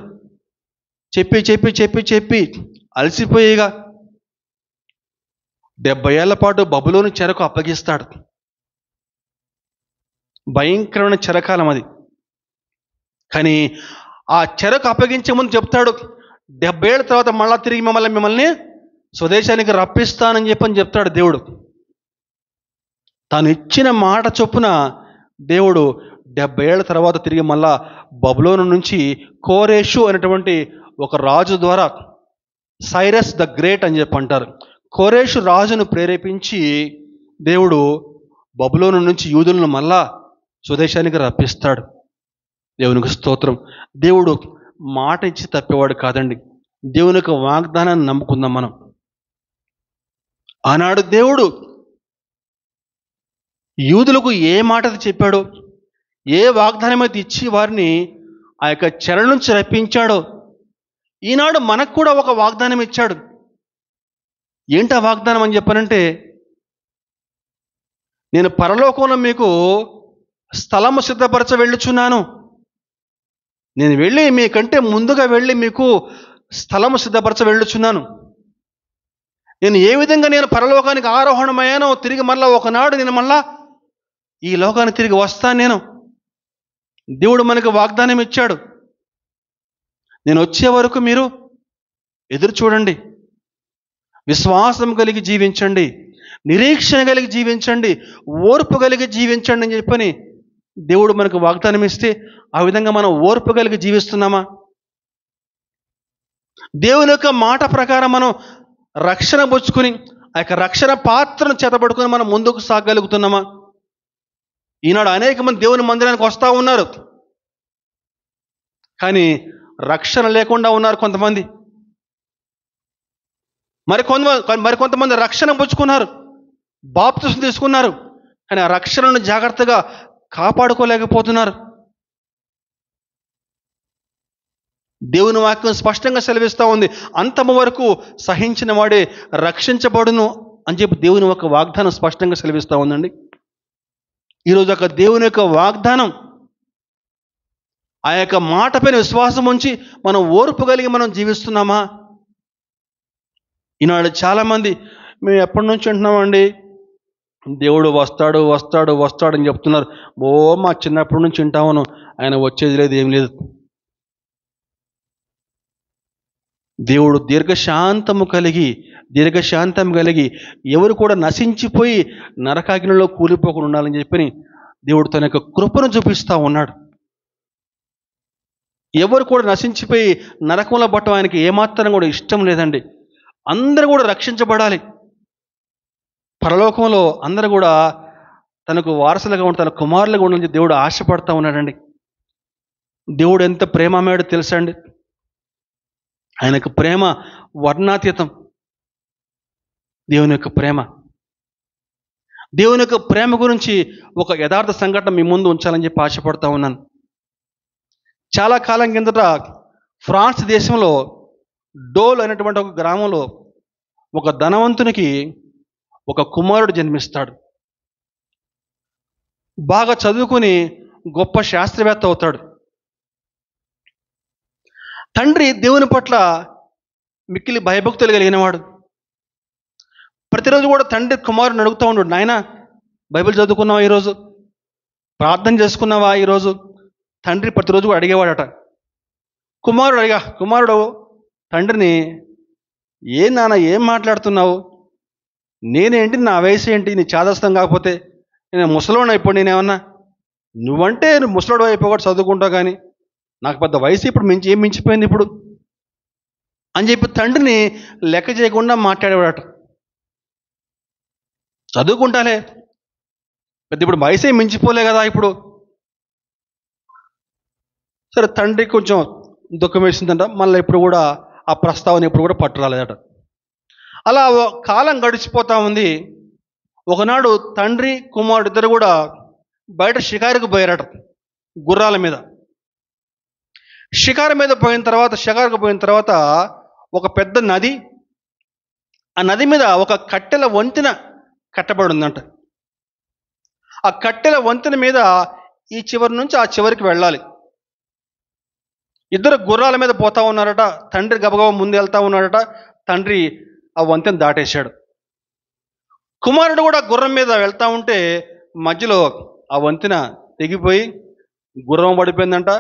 చెప్పి చెప్పి చెప్పి చెప్పి అలసిపోయేగా 70 ఏళ్ల పాటు బబులోను చెరకు అప్పగిస్తాడు. భయంకరమైన చెరకాలం అది. కానీ ఆ చెరకు అప్పగించే ముందు చెప్తాడు, 70 ఏళ్ళ తర్వాత మళ్ళా తిరిగి మిమ్మల్ని స్వదేశానికి రప్పిస్తానని చెప్తాడు దేవుడు. తాను ఇచ్చిన మాట చొప్పున దేవుడు 70 ఏళ్ల తర్వాత తిరిగి మళ్ళా బబులోను నుంచి కోరేషు అనేటువంటి ఒక రాజు ద్వారా, సైరస్ ద గ్రేట్ అని అంటారు, కోరేషు రాజును ప్రేరేపించి దేవుడు బబులోను నుంచి యూదులను మళ్ళా స్వదేశానికి రప్పిస్తాడు. దేవునికి స్తోత్రం. దేవుడు మాట ఇచ్చి తప్పేవాడు కాదండి. దేవుని యొక్క వాగ్దానాన్ని నమ్ముకుందాం మనం. ఆనాడు దేవుడు యూదులకు ఏ మాట చెప్పాడో, ఏ వాగ్దానం అయితే ఇచ్చి వారిని ఆ యొక్క చెర నుంచి రప్పించాడో, ఈనాడు మనకు కూడా ఒక వాగ్దానం ఇచ్చాడు. ఏంటి ఆ వాగ్దానం అని చెప్పానంటే, నేను పరలోకంలో మీకు స్థలము సిద్ధపరచ వెళ్ళుచున్నాను. నేను వెళ్ళి మీకంటే ముందుగా వెళ్ళి మీకు స్థలము సిద్ధపరచ వెళ్ళుచున్నాను. నేను ఏ విధంగా నేను పరలోకానికి ఆరోహణమయ్యానో, తిరిగి మళ్ళా ఒకనాడు నేను మళ్ళా ఈ లోకానికి తిరిగి వస్తాను. నేను దేవుడు మనకు వాగ్దానం ఇచ్చాడు. నేను వచ్చే వరకు మీరు ఎదురు చూడండి, విశ్వాసం కలిగి జీవించండి, నిరీక్షణ కలిగి జీవించండి, ఓర్పు కలిగి జీవించండి అని చెప్పని దేవుడు మనకు వాగ్దానం ఇస్తే, ఆ విధంగా మనం ఓర్పు కలిగి జీవిస్తున్నామా? దేవుని యొక్క మాట ప్రకారం మనం రక్షణ పుచ్చుకుని ఆ యొక్క రక్షణ పాత్రను చేతబడుకుని మనం ముందుకు సాగలుగుతున్నామా? ఈనాడు అనేక మంది దేవుని మందిరానికి వస్తూ ఉన్నారు, కానీ రక్షణ లేకుండా ఉన్నారు కొంతమంది. మరికొంతమంది రక్షణ పుచ్చుకున్నారు, బాప్తిసం తీసుకున్నారు, కానీ ఆ రక్షణను జాగ్రత్తగా కాపాడుకోలేకపోతున్నారు. దేవుని వాక్యం స్పష్టంగా సెలవిస్తూ ఉంది, అంతము వరకు సహించిన వాడే రక్షించబడును అని చెప్పి దేవుని యొక్క వాగ్దానం స్పష్టంగా సెలవిస్తూ ఉందండి. ఈరోజు ఒక దేవుని యొక్క వాగ్దానం, ఆ యొక్క మాట పైన విశ్వాసం ఉంచి మనం ఓర్పు కలిగి మనం జీవిస్తున్నామా? ఈనాడు చాలామంది మేము ఎప్పటి నుంచి వింటున్నామండి, దేవుడు వస్తాడు వస్తాడు వస్తాడు అని చెప్తున్నారు. మా చిన్నప్పటి నుంచి వింటామను, ఆయన వచ్చేది లేదు, ఏం లేదు. దేవుడు దీర్ఘశాంతం కలిగి ఎవరు కూడా నశించిపోయి నరకాగ్నిలో కూలిపోకుండా ఉండాలని చెప్పి దేవుడు తన యొక్క కృపను చూపిస్తూ ఉన్నాడు. ఎవరు కూడా నశించిపోయి నరకంలో పట్టడం ఆయనకి ఏమాత్రం కూడా ఇష్టం లేదండి. అందరూ కూడా రక్షించబడాలి. పరలోకంలో అందరూ కూడా తనకు వారసులుగా ఉండి, తన కుమారులుగా ఉండాలని దేవుడు ఆశపడతా ఉన్నాడండి. దేవుడు ఎంత ప్రేమమేడో తెలుసా అండి? ఆయనకు ప్రేమ వర్ణాతీతం. దేవుని యొక్క ప్రేమ గురించి ఒక యథార్థ సంఘటన మీ ముందు ఉంచాలని చెప్పి ఆశపడతా ఉన్నాను. చాలా కాలం కిందట ఫ్రాన్స్ దేశంలో డోల్ అనేటువంటి ఒక గ్రామంలో ఒక ధనవంతునికి ఒక కుమారుడు జన్మిస్తాడు. బాగా చదువుకుని గొప్ప శాస్త్రవేత్త అవుతాడు. తండ్రి దేవుని పట్ల మిక్కిలి భయభక్తులు కలిగినవాడు. ప్రతిరోజు కూడా తండ్రి కుమారుని అడుగుతూ ఉన్నాడు, నాయన బైబిల్ చదువుకున్నావా ఈరోజు? ప్రార్థన చేసుకున్నావా ఈరోజు? తండ్రి ప్రతిరోజు కూడా అడిగేవాడట. కుమారుడు తండ్రిని, నాన్న ఏం మాట్లాడుతున్నావు? నేనేంటి, నా వయసు ఏంటి, నీ చాదస్తం కాకపోతే నేను ముసలోడు అయిపోయి, నేనేమన్నా నువ్వంటే నువ్వు ముసలోడు అయిపోయి చదువుకుంటావు, కానీ నాకు పెద్ద వయసు ఇప్పుడు ఏం మించిపోయింది ఇప్పుడు అని చెప్పి తండ్రిని లెక్క చేయకుండా మాట్లాడేవాడట. చదువుకుంటాలే, పెద్ద ఇప్పుడు వయసే మించిపోలే కదా ఇప్పుడు. సరే, తండ్రి కొంచెం దుఃఖం వేసిందంట. మళ్ళీ ఇప్పుడు కూడా ఆ ప్రస్తావన ఎప్పుడు కూడా పట్టు రాలేదట. అలా కాలం గడిచిపోతూ ఉంది. ఒకనాడు తండ్రి కుమారుడు ఇద్దరు కూడా బయట షికారుకు పోయారట, గుర్రాల మీద. షికారుకు పోయిన తర్వాత ఒక పెద్ద నది, ఆ నది మీద ఒక కట్టెల వంతెన కట్టబడి ఉందంట. ఆ కట్టెల వంతెన మీద ఈ చివరి నుంచి ఆ చివరికి వెళ్ళాలి. ఇద్దరు గుర్రాల మీద పోతా ఉన్నారట. తండ్రి గబగబా ముందు వెళ్తా ఉన్నాడట. తండ్రి ఆ వంతెన దాటేశాడు. కుమారుడు కూడా గుర్రం మీద వెళ్తా ఉంటే మధ్యలో ఆ వంతెన తెగిపోయి గుర్రం పడిపోయిందంట,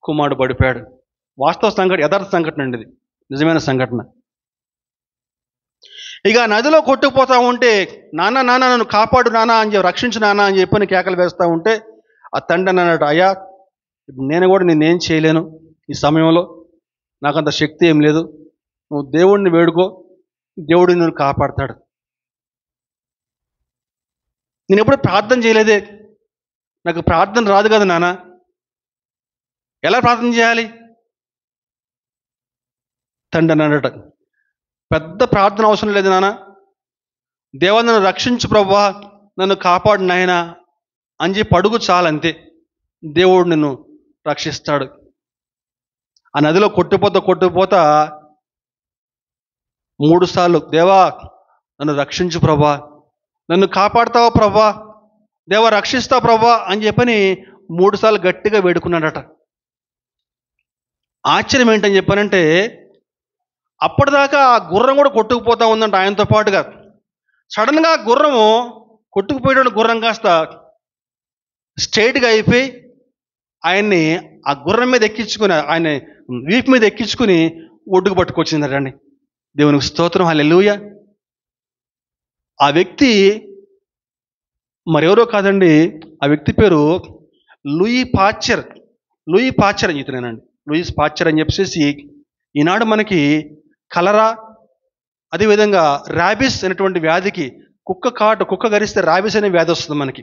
కుమారుడు పడిపోయాడు. వాస్తవ సంఘటన, యథార్థ సంఘటన అండి ఇది, నిజమైన సంఘటన. ఇక నదిలో కొట్టుకుపోతా ఉంటే నాన్న నాన్న నన్ను కాపాడు నాన్న అని చెప్పి, రక్షించు నాన్న అని చెప్పి కేకలు వేస్తూ ఉంటే ఆ తండ్రి అన్నాడు, అయ్యా నేను కూడా నేనేం చేయలేను, ఈ సమయంలో నాకంత శక్తి ఏం లేదు, నువ్వు దేవుడిని వేడుకో, దేవుడు నిన్ను కాపాడతాడు. నేను ఎప్పుడు ప్రార్థన చేయలేదే, నాకు ప్రార్థన రాదు కదా నాన్న, ఎలా ప్రార్థన చేయాలి? తండ్రి అన్నాడట, పెద్ద ప్రార్థన అవసరం లేదు నాన్న, దేవా నన్ను రక్షించు ప్రభువా, నన్ను కాపాడు నాయనా అని చెప్పి అడుగు చాలంతే, దేవుడు నిన్ను రక్షిస్తాడు. ఆ నదిలో కొట్టుకుపోతా 3 సార్లు దేవా నన్ను రక్షించు ప్రభా, నన్ను కాపాడుతావా ప్రభా, దేవా రక్షిస్తావు ప్రభా అని చెప్పని 3 సార్లు గట్టిగా వేడుకున్నాడట. ఆశ్చర్యం ఏంటని చెప్పానంటే అప్పటిదాకా ఆ గుర్రం కూడా కొట్టుకుపోతా ఉందంట ఆయనతో పాటుగా. సడన్గా గుర్రము కొట్టుకుపోయేటువంటి గుర్రం కాస్త స్ట్రైట్గా అయిపోయి ఆయన్ని ఆ గుర్రం మీద ఎక్కించుకుని, ఆయన వీపు మీద ఎక్కించుకుని ఒడ్డుకు పట్టుకొచ్చిందటండి. దేవునికి స్తోత్రం, హల్లెలూయా. ఆ వ్యక్తి మరెవరో కాదండి, ఆ వ్యక్తి పేరు లూయి పాశ్చర్. లూయి పాశ్చర్ అని ఇతనేనండి, లూయిస్ పాశ్చర్ అని చెప్పేసి ఈనాడు మనకి కలరా, అదేవిధంగా ర్యాబిస్ అనేటువంటి వ్యాధికి, కుక్క గరిస్తే ర్యాబిస్ అనే వ్యాధి వస్తుంది మనకి.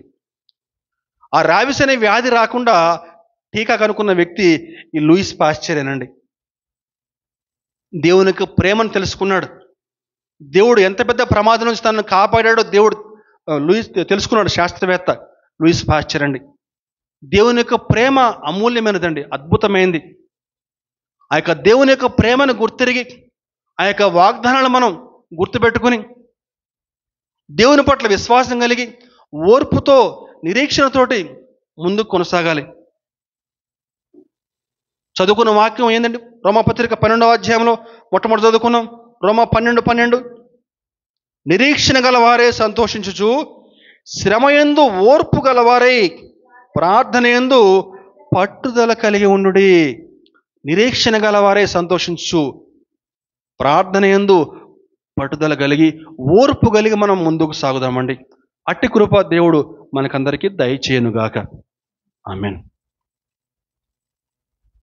ఆ ర్యాబిస్ అనే వ్యాధి రాకుండా టీకా కనుక్కున్న వ్యక్తి ఈ లూయిస్ పాశ్చరేనండి. దేవునికి ప్రేమను తెలుసుకున్నాడు. దేవుడు ఎంత పెద్ద ప్రమాదం నుంచి తనను కాపాడాడో దేవుడు తెలుసుకున్నాడు శాస్త్రవేత్త లూయిస్ పాశ్చర్ అండి. దేవుని యొక్క ప్రేమ అమూల్యమైనదండి, అద్భుతమైంది. ఆ యొక్క దేవుని యొక్క ప్రేమను గుర్తిరిగి, ఆ యొక్క వాగ్దానాలు మనం గుర్తుపెట్టుకుని, దేవుని పట్ల విశ్వాసం కలిగి, ఓర్పుతో నిరీక్షణతోటి ముందుకు కొనసాగాలి. చదువుకున్న వాక్యం ఏంటండి? రోమాపత్రిక 12వ అధ్యాయంలో మొట్టమొదటి చదువుకున్నాం. రోమా 12:12 నిరీక్షణ గలవారే సంతోషించుచు, శ్రమయందు ఓర్పు గలవారై, ప్రార్థన యందు పట్టుదల కలిగి ఉండుడి. నిరీక్షణ గలవారే సంతోషించు, ప్రార్థన యందు పట్టుదల కలిగి, ఓర్పు కలిగి మనం ముందుకు సాగుదామండి. అట్టి కృప దేవుడు మనకందరికీ దయచేయునుగాక. ఆమేన్.